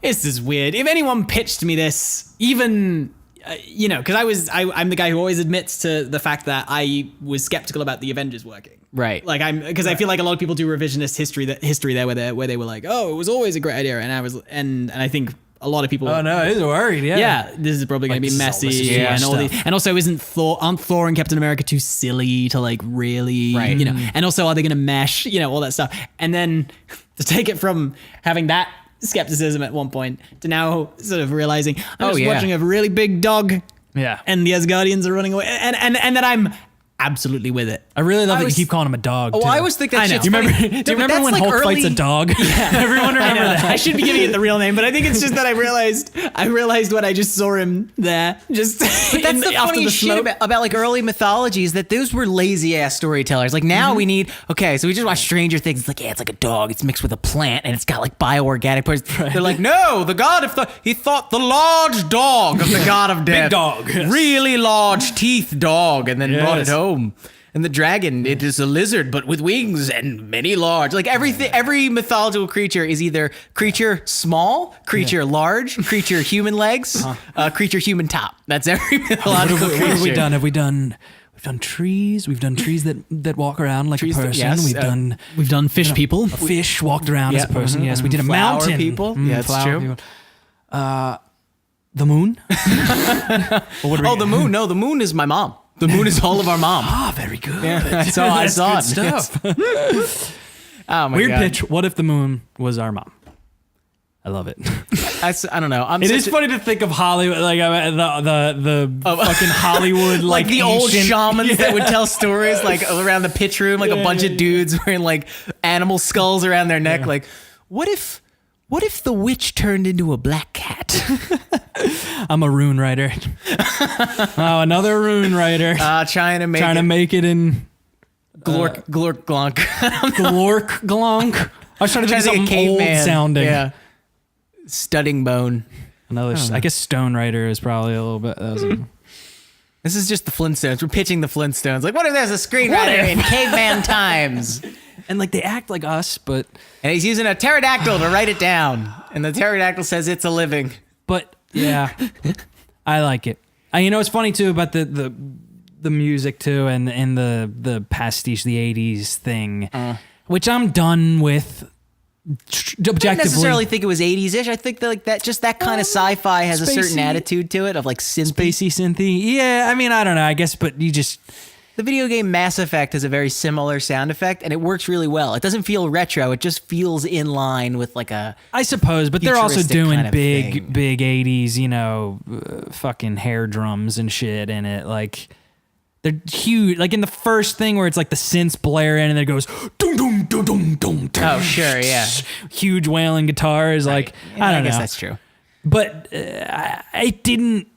this is weird. If anyone pitched me this, even, because I'm the guy who always admits to the fact that I was skeptical about the Avengers working. Right. Like because I feel like a lot of people do revisionist history there where they were like, oh, it was always a great idea, and I was, and I think a lot of people. Oh no, he's worried. Yeah. Yeah, this is probably going to be this is messy, too much and all stuff. and also aren't Thor and Captain America too silly to like really, Right. and also are they going to mesh, all that stuff, and then to take it from having that skepticism at one point to now sort of realizing I'm just watching a really big dog, Yeah. and the Asgardians are running away, and that I'm absolutely with it. I really love that you was- keep calling him a dog. Oh, too. I always think that I know. shit's Do you remember? funny. Do you No, but remember that's when like Hulk fights a early- dog? Everyone remember that. I should be giving it the real name, but I think it's just that I realized when I just saw him there, just But that's the funniest shit about like early mythologies, that those were lazy ass storytellers. Like now we need, so we just watch Stranger Things. It's like, it's like a dog. It's mixed with a plant and it's got like bioorganic parts. They're like, no, the god of he thought the large dog of the god of death. dog, yes. Really large teeth dog, and then brought it Yes. home. And the dragon, it is a lizard, but with wings and many large. Like every mythological creature is either creature small, creature large, creature human legs, creature human top. That's every mythological creature. What have we done? We've done trees. We've done trees that walk around like Trees a that- person. yes, We've done fish people. a fish walked around as a person. Yes, we did a Flower mountain. people. Yeah, that's flower true. people. The moon. Oh, the moon. No, the moon is my mom. The moon is all of our mom. Ah, very good. I saw it. Good stuff. Oh my Weird God. pitch. What if the moon was our mom? I love it. I don't know. It is funny to think of Hollywood, like the fucking Hollywood, like the old ancient- shamans that would tell stories like around the pitch room, like a bunch of dudes wearing like animal skulls around their neck. Like, what if the witch turned into a black cat? I'm a rune writer. Oh, another rune writer. Trying to make it in glork glonk. glork glonk. I was trying to think of something caveman. old sounding. Yeah. Studding bone. Another. I guess stone writer is probably a little bit. This is just the Flintstones. We're pitching the Flintstones. Like, what if there's a screenwriter in caveman times? And like they act like us, but And he's using a pterodactyl to write it down. And the pterodactyl says it's a living. yeah, I like it. It's funny too about the music too, and the pastiche, the '80s thing, which I'm done with. Objectively, I don't necessarily think it was 80s-ish. I think that like that kind of sci-fi has a certain spacey. attitude to it of like synth. spacey, synthy. Yeah, I mean, I don't know. I guess, but you just. The video game Mass Effect has a very similar sound effect, and it works really well. It doesn't feel retro. It just feels in line with like a... I suppose, but they're also futuristic doing kind of thing. big 80s, fucking hair drums and shit in it. Like, they're huge. Like in the first thing where it's like the synths blare in and it goes, dum dum dum dum dum. Oh, sure, yeah. Huge wailing guitars. Like, Yeah, I don't know. I guess that's true. But it didn't.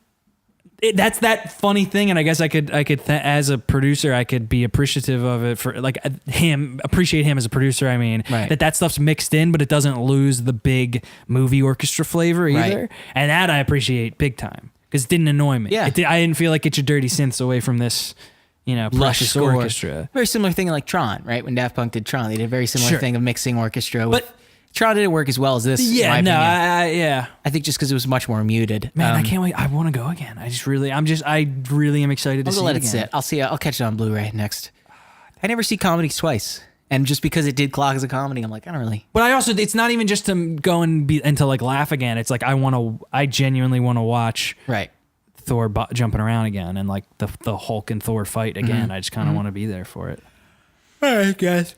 That's that funny thing, and I guess I could as a producer, I could be appreciative of it for like appreciate him as a producer. I mean, Right. that stuff's mixed in, but it doesn't lose the big movie orchestra flavor either, Right. and that I appreciate big time because it didn't annoy me. Yeah. I didn't feel like get your dirty synths away from this, Lush precious score. orchestra. Very similar thing like Tron, right? When Daft Punk did Tron, they did a very similar Sure. thing of mixing orchestra. With, But- Tron didn't work as well as this. in Yeah, my no, opinion. yeah. I think just because it was much more muted. Man, I can't wait. I want to go again. I really am excited to I'll see go let it it again. sit. I'll see. I'll catch it on Blu-ray next. I never see comedies twice, and just because it did clock as a comedy, I'm like, I don't really. But I also, it's not even just to go and to like laugh again. It's like I genuinely want to watch Right. Thor jumping around again and like the Hulk and Thor fight again. I just kind of want to be there for it. All right, guys.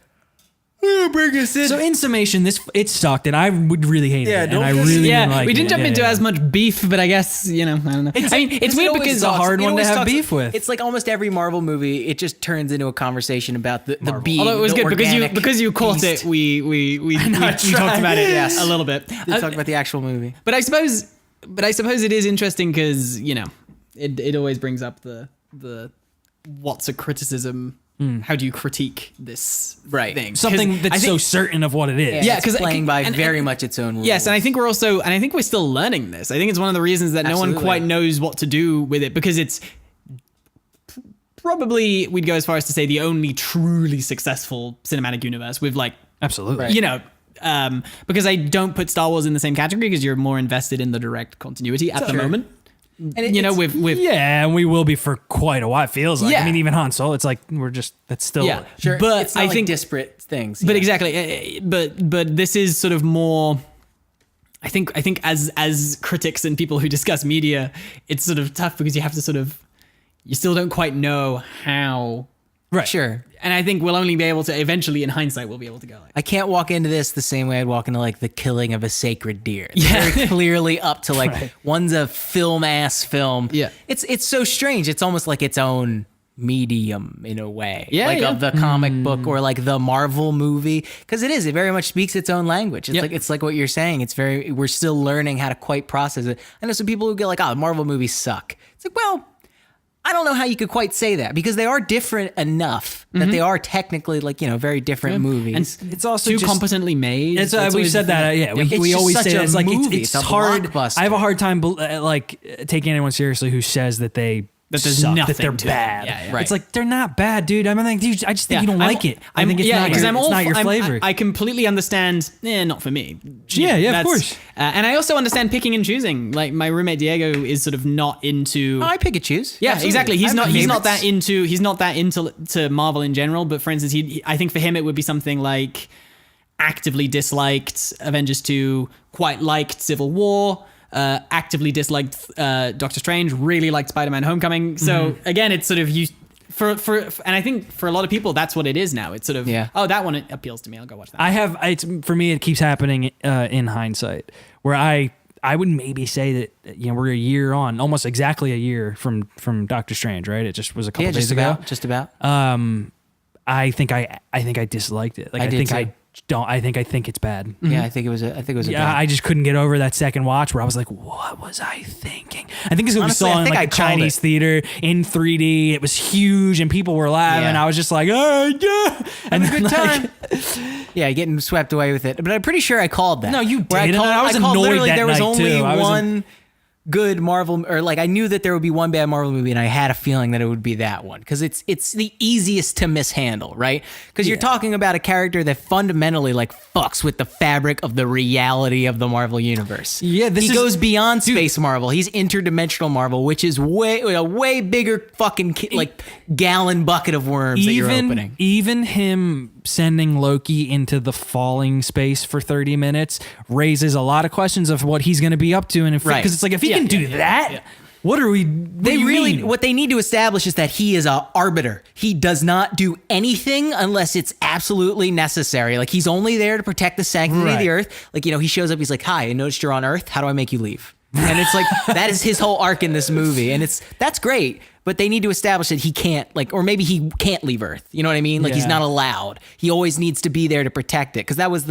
We'll bring us in. So in summation, it sucked, and I would really hate it. And I really didn't like we didn't it. jump Yeah, into yeah. as much beef, but I guess I don't know. It's weird because it's a hard It one to always have sucks. beef with. It's like almost every Marvel movie. It just turns into a conversation about the being. Although it was the good organic because you caught beast. it. We talked about it a little bit. We talked about the actual movie. But I suppose it is interesting because it always brings up the what's a criticism. How do you critique this thing? 'Cause Something that's I think- so certain of what it is. Yeah, it's 'cause- playing by and- very much its own rules. Yes, and I think we're still learning this. I think it's one of the reasons that no one Absolutely. quite knows what to do with it because it's probably, we'd go as far as to say, the only truly successful cinematic universe with like, Absolutely. because I don't put Star Wars in the same category because you're more invested in the direct continuity at the moment. And it's- with Yeah, and we will be for quite a while. It feels like. Yeah. I mean, even Han Solo. It's like that's still. yeah, sure, but it's not I like think disparate things. But yeah. exactly, but this is sort of more. I think as critics and people who discuss media, it's sort of tough because you have to you still don't quite know how. Right. Sure. And I think we'll only be able to eventually, in hindsight, we'll be able to go. Like, I can't walk into this the same way I'd walk into like the killing of a sacred deer. They're Yeah. very clearly up to like Right. one's a film-ass film. Yeah. It's so strange. It's almost like its own medium in a way. Yeah, like yeah. of the comic book or like the Marvel movie. Because it very much speaks its own language. It's like what you're saying. We're still learning how to quite process it. I know some people who get like, Marvel movies suck. It's like, well, I don't know how you could quite say that because they are different enough that they are technically like, very different movies. and It's also too just- competently made. It's, That's we've always said the that. thing. Yeah, It's we just always such say a that. It's like movie. it's It's a hard. blockbuster. I have a hard time taking anyone seriously who says that they That there's suck, nothing that they're to it. bad. Yeah, yeah. Right. It's like they're not bad, dude. I mean, like, dude, I just think you don't like it. I think it's not because your, it's not your flavor. I completely understand. Not for me. Yeah, of That's- course. And I also understand picking and choosing. Like my roommate Diego is sort of not into. I pick and choose. Yeah, Absolutely. exactly. He's I have not. my He's not that favorites. into. He's not that into to Marvel in general. But for instance, I think for him it would be something like actively disliked Avengers 2, quite liked Civil War, actively disliked Doctor Strange, really liked Spider-Man: Homecoming. So again, it's sort of you. and I think for a lot of people that's what it is now. It's sort of oh, that one appeals to me. I'll go watch that. For me it keeps happening in hindsight, where I would maybe say that we're a year on, almost exactly a year from Doctor Strange, right? It just was a couple days ago. Just about. I think I disliked it. Like I think it's bad. Yeah, I think it was a Yeah, I just couldn't get over that second watch where I was like, what was I thinking? I think it's what we saw in like a Chinese theater in 3D. It was huge and people were laughing. Yeah. I was just like, oh yeah. And a good time. Yeah, getting swept away with it. But I'm pretty sure I called that. No, you Where didn't. I was called annoyed literally that there was night, only too. I was one good Marvel, or like I knew that there would be one bad Marvel movie, and I had a feeling that it would be that one because it's the easiest to mishandle, right? Because you're talking about a character that fundamentally like fucks with the fabric of the reality of the Marvel universe. Yeah, he goes beyond space Marvel. He's interdimensional Marvel, which is a way bigger fucking like gallon bucket of worms that you're opening. Even him sending Loki into the falling space for 30 minutes raises a lot of questions of what he's going to be up to, and because it's like if he can do that. What are we? What they need to establish is that he is a arbiter. He does not do anything unless it's absolutely necessary. Like he's only there to protect the sanctity of the earth. Like, he shows up, he's like, hi, I noticed you're on Earth. How do I make you leave? And it's like, that is his whole arc in this movie. And that's great. But they need to establish that he can't, or maybe he can't leave Earth. You know what I mean? Like he's not allowed. He always needs to be there to protect it. Cause that was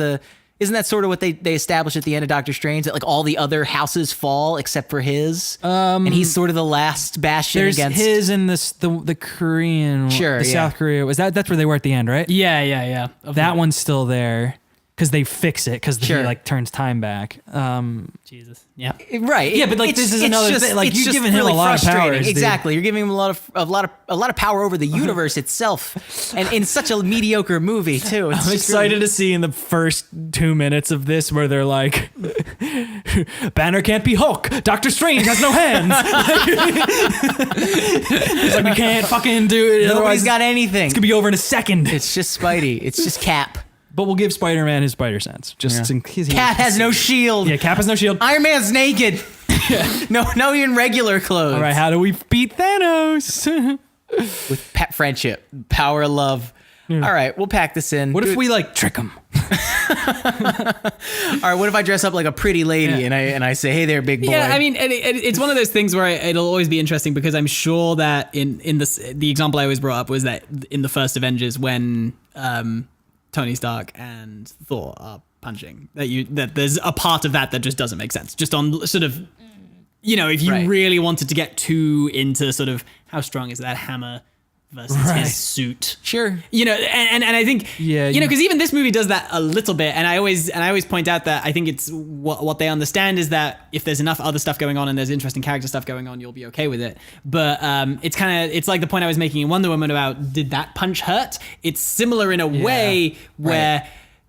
isn't that sort of what they established at the end of Doctor Strange, that like all the other houses fall except for his, and he's sort of the last bastion against his and the Korean, South Korea. That's where they were at the end, right? Yeah. That one's still there because they fix it because he like turns time back. Jesus, yeah, right. Yeah, but like this is another thing. Like you're giving him a lot of powers. Exactly, you're giving him a lot of power over the universe itself, and in such a mediocre movie too. I'm excited to see in the first 2 minutes of this where they're like, Banner can't be Hulk. Doctor Strange has no hands. It's like we can't fucking do it. Nobody's got anything. It's gonna be over in a second. It's just Spidey. It's just Cap. But we'll give Spider-Man his spider sense. In case Cap has no shield. Yeah, Cap has no shield. Iron Man's naked. No, even regular clothes. All right, how do we beat Thanos? With friendship, power of love. Yeah. All right, we'll pack this in. What if we like trick him? All right, what if I dress up like a pretty lady and I say, "Hey there, big boy." Yeah, I mean, it's one of those things where it'll always be interesting because I'm sure that in the example I always brought up was that in the first Avengers when Tony Stark and Thor are punching, that there's a part of that just doesn't make sense. Just on sort of, if you really wanted to get too into sort of how strong is that hammer versus his suit. Sure. And I think, because even this movie does that a little bit. And I always point out that I think it's what they understand is that if there's enough other stuff going on and there's interesting character stuff going on, you'll be okay with it. But it's like the point I was making in Wonder Woman about, did that punch hurt? It's similar in a way where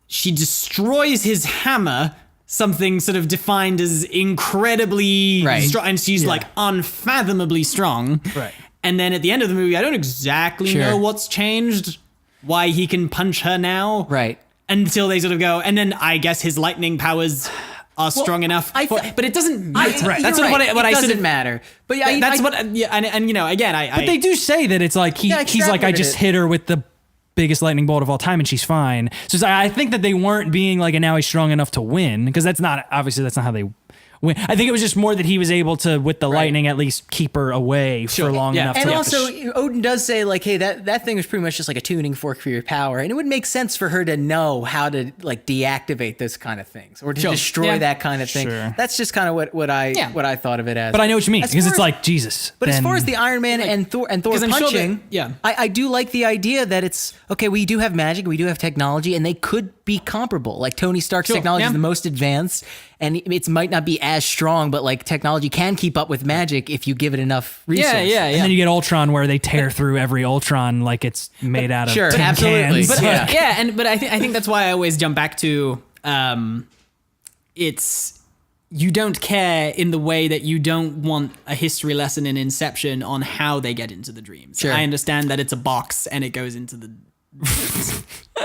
she destroys his hammer, something sort of defined as incredibly strong, and she's like unfathomably strong. Right. And then at the end of the movie, I don't exactly know what's changed, why he can punch her now. Right. Until they sort of go, and then I guess his lightning powers are strong enough. But it doesn't matter. That's sort of what I doesn't sort of, matter. But again, But they do say that it's like he's like, I just hit her with the biggest lightning bolt of all time and she's fine. So I think that they weren't being like, and now he's strong enough to win, because that's not how they win. I think it was just more that he was able to, with the lightning, at least keep her away for long enough. And also, Odin does say, like, hey, that thing is pretty much just like a tuning fork for your power. And it would make sense for her to know how to, like, deactivate those kind of things or to destroy that kind of thing. Sure. That's just kind of what I thought of it as. But I know what you mean, because it's like, Jesus. But as far as the Iron Man and Thor punching, I do like the idea that it's, okay, we do have magic, we do have technology, and they could be comparable. Like, Tony Stark's technology is the most advanced, and it might not be as strong, but like technology can keep up with magic if you give it enough resources. Yeah. And then you get Ultron, where they tear through every Ultron like it's made out of tin absolutely. cans. But but I think that's why I always jump back to you don't care in the way that you don't want a history lesson in Inception on how they get into the dreams. Sure. I understand that it's a box and it goes into the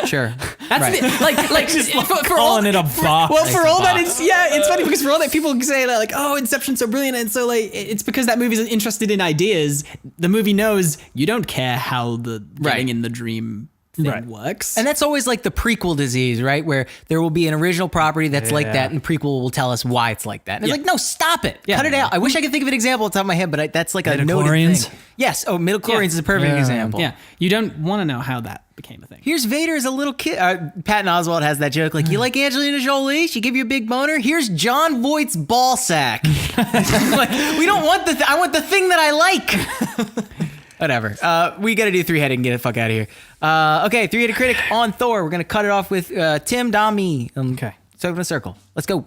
Sure. That's Right. like Just for all, calling it a box. well, for all that, it's funny because for all that people say that, like, oh, Inception's so brilliant, and so like it's because that movie's interested in ideas. The movie knows you don't care how the getting in the dream thing works, And that's always like the prequel disease, right? Where there will be an original property that's like that, and the prequel will tell us why it's like that. And it's like, no, stop it. Cut it out. I wish I could think of an example off the top of my head, but that's like a noted Midichlorians? thing. Yes. Oh, midichlorians is a perfect example. yeah, you don't want to know how that became a thing. Here's Vader as a little kid. Patton Oswalt has that joke, like, you like Angelina Jolie? She give you a big boner? Here's John Voight's ball sack. Like, we don't want I want the thing that I like. Whatever. We got to do three-headed and get the fuck out of here. Okay, three-headed critic on Thor. We're going to cut it off with Tim, Dom, me. Okay. So in a circle. Let's go.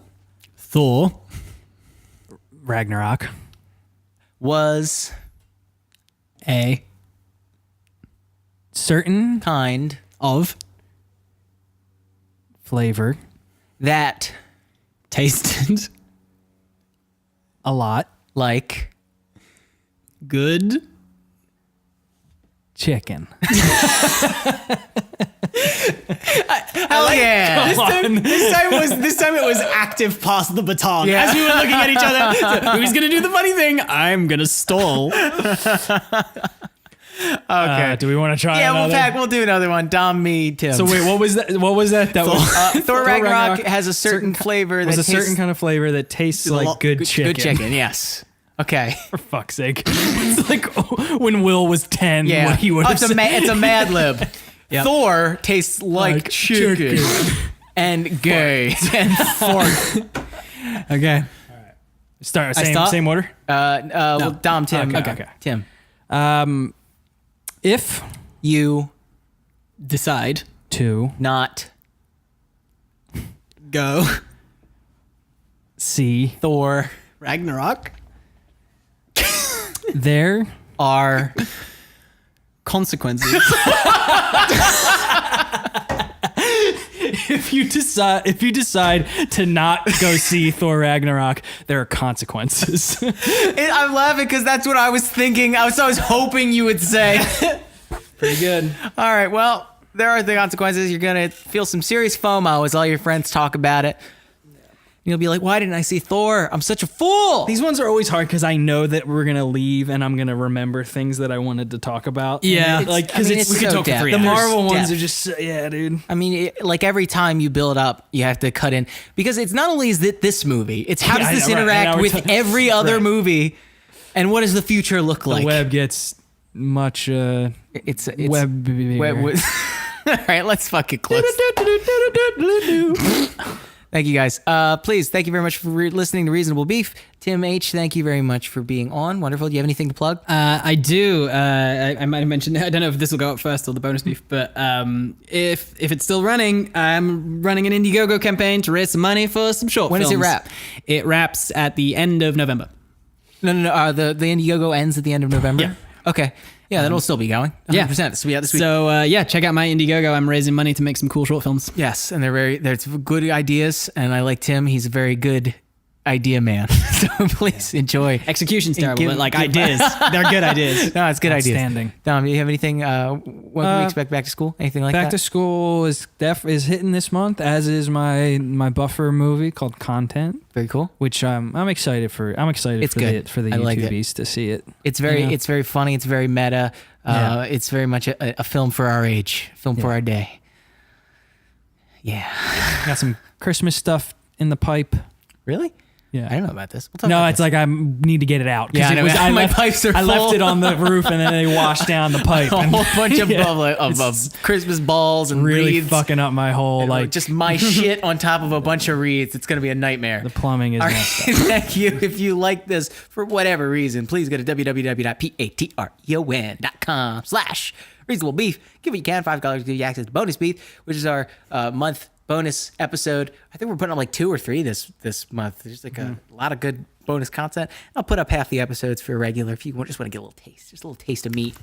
Thor. Ragnarok. Was A Certain kind of flavor. that tasted A lot. like good. Chicken. hell yeah. This time it was active pass the baton. Yeah. As we were looking at each other, so who's gonna do the funny thing? I'm gonna stall. Okay. Do we want to try Yeah, another? we'll do another one. Dom, me, Tim. So wait, what was that? What was that? That was Thor Ragnarok has a certain flavor was that a certain tastes kind of flavor that tastes like good chicken. good chicken. Yes. Okay. For fuck's sake. It's like when Will was 10, Yeah. what he would have said. It's a Mad Lib. Yep. Thor tastes like chicken. And gay. And fart. Okay. Start stop? same order. Well, Dom, Tim. Okay. Tim. If You Decide. to not Go. see Thor Ragnarok. there are Consequences. if you decide to not go see Thor Ragnarok, there are consequences. I'm laughing because that's what I was thinking. I was hoping you would say. Pretty good. All right, well, there are the consequences. You're going to feel some serious FOMO as all your friends talk about it. You'll be like, why didn't I see Thor? I'm such a fool. These ones are always hard because I know that we're gonna leave and I'm gonna remember things that I wanted to talk about. Yeah. like because it's we could so talk for depth. 3 hours. The Marvel ones Depth. are just dude. I mean, like every time you build up, you have to cut in because it's not only is it this movie, it's how does I this know, right. interact Now we're with talking- every other Right. movie, and what does the future look like? The web gets much It's web. All right, let's fucking close. Thank you guys. Please, thank you very much for listening to Reasonable Beef. Tim H, thank you very much for being on. Wonderful. Do you have anything to plug? I do. I might have mentioned. I don't know if this will go up first or the bonus beef, but if it's still running, I'm running an Indiegogo campaign to raise some money for some short When films. does it wrap? It wraps at the end of November. No. The Indiegogo ends at the end of November. Yeah. Okay. Yeah, that'll still be going. 100%. Yeah. This will be out this week. So check out my Indiegogo. I'm raising money to make some cool short films. Yes, and there's good ideas, and I like Tim. He's a very good idea man. So please enjoy. Execution's terrible, give- but like give- ideas, they're good ideas. No, it's good ideas. Outstanding. Dom, do you have anything? When can we expect back to school? Anything like Back that? to School is hitting this month, as is my buffer movie called Content, Very cool. which I'm excited for. I'm excited It's for good. the I like it. YouTubies to see it. It's very Yeah. it's very funny. It's very meta. Yeah. It's very much a film for our age, film for our day. Yeah. Got some Christmas stuff in the pipe. Really? Yeah. I don't know about this. We'll talk No, about it's this. like I need to get it out. 'cause Yeah, I know. My pipes are I left full. it on the roof and then they washed down the pipe. a and whole bunch of, Yeah. of Christmas balls and really reeds. fucking up my whole Like just my shit on top of a bunch of reeds. It's gonna be a nightmare. the plumbing is All right, messed up. thank you. If you like this for whatever reason, please go to www.patreon.com/reasonable beef. Give what you can, $5 to give you access to bonus beef, which is our month bonus episode. I think we're putting up like 2 or 3 this month. There's like a lot of good bonus content. I'll put up half the episodes for regular if you just want to get a little taste, just a little taste of meat.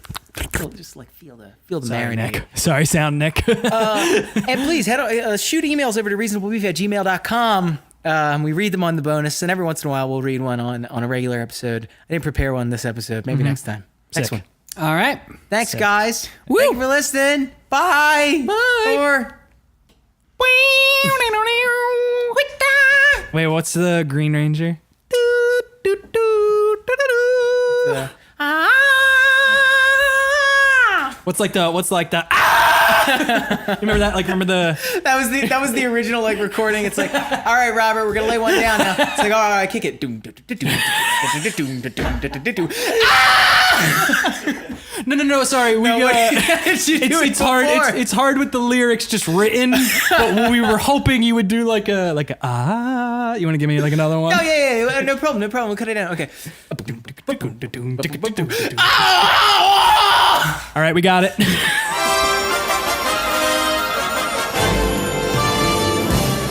Just like feel the Sorry, marinade. Nick. Sorry, sound Nick. And please head on, shoot emails over to reasonablebeef@gmail.com. We read them on the bonus, and every once in a while we'll read one on a regular episode. I didn't prepare one this episode. Maybe next time. Next Sick. one. All right. Thanks, guys. Woo. Thank you for listening. Bye. Bye. Thor. Wait, what's the Green Ranger? What's like the remember that? Like remember the That was the original like recording. It's like, all right, Robert, we're gonna lay one down now. It's like, all right, kick it. No, sorry. It's hard. It's hard with the lyrics just written, but we were hoping you would do like a You want to give me like another one? Oh yeah, no problem. We'll cut it down. Okay. All right, we got it.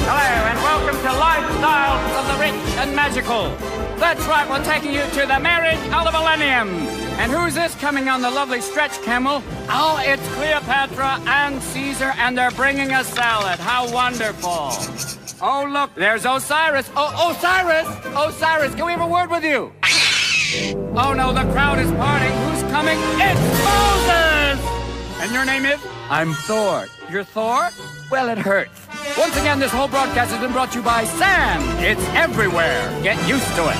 Hello and welcome to Lifestyles of the Rich and Magical. That's right, we're taking you to the marriage of the millennium. And who's this coming on the lovely stretch camel? Oh, it's Cleopatra and Caesar, and they're bringing a salad. How wonderful. Oh, look, there's Osiris. Oh, Osiris! Osiris, can we have a word with you? Oh, no, the crowd is parting. Who's coming? It's Moses! And your name is? I'm Thor. You're Thor? Well, it hurts. Once again, this whole broadcast has been brought to you by Sam. It's everywhere. Get used to it.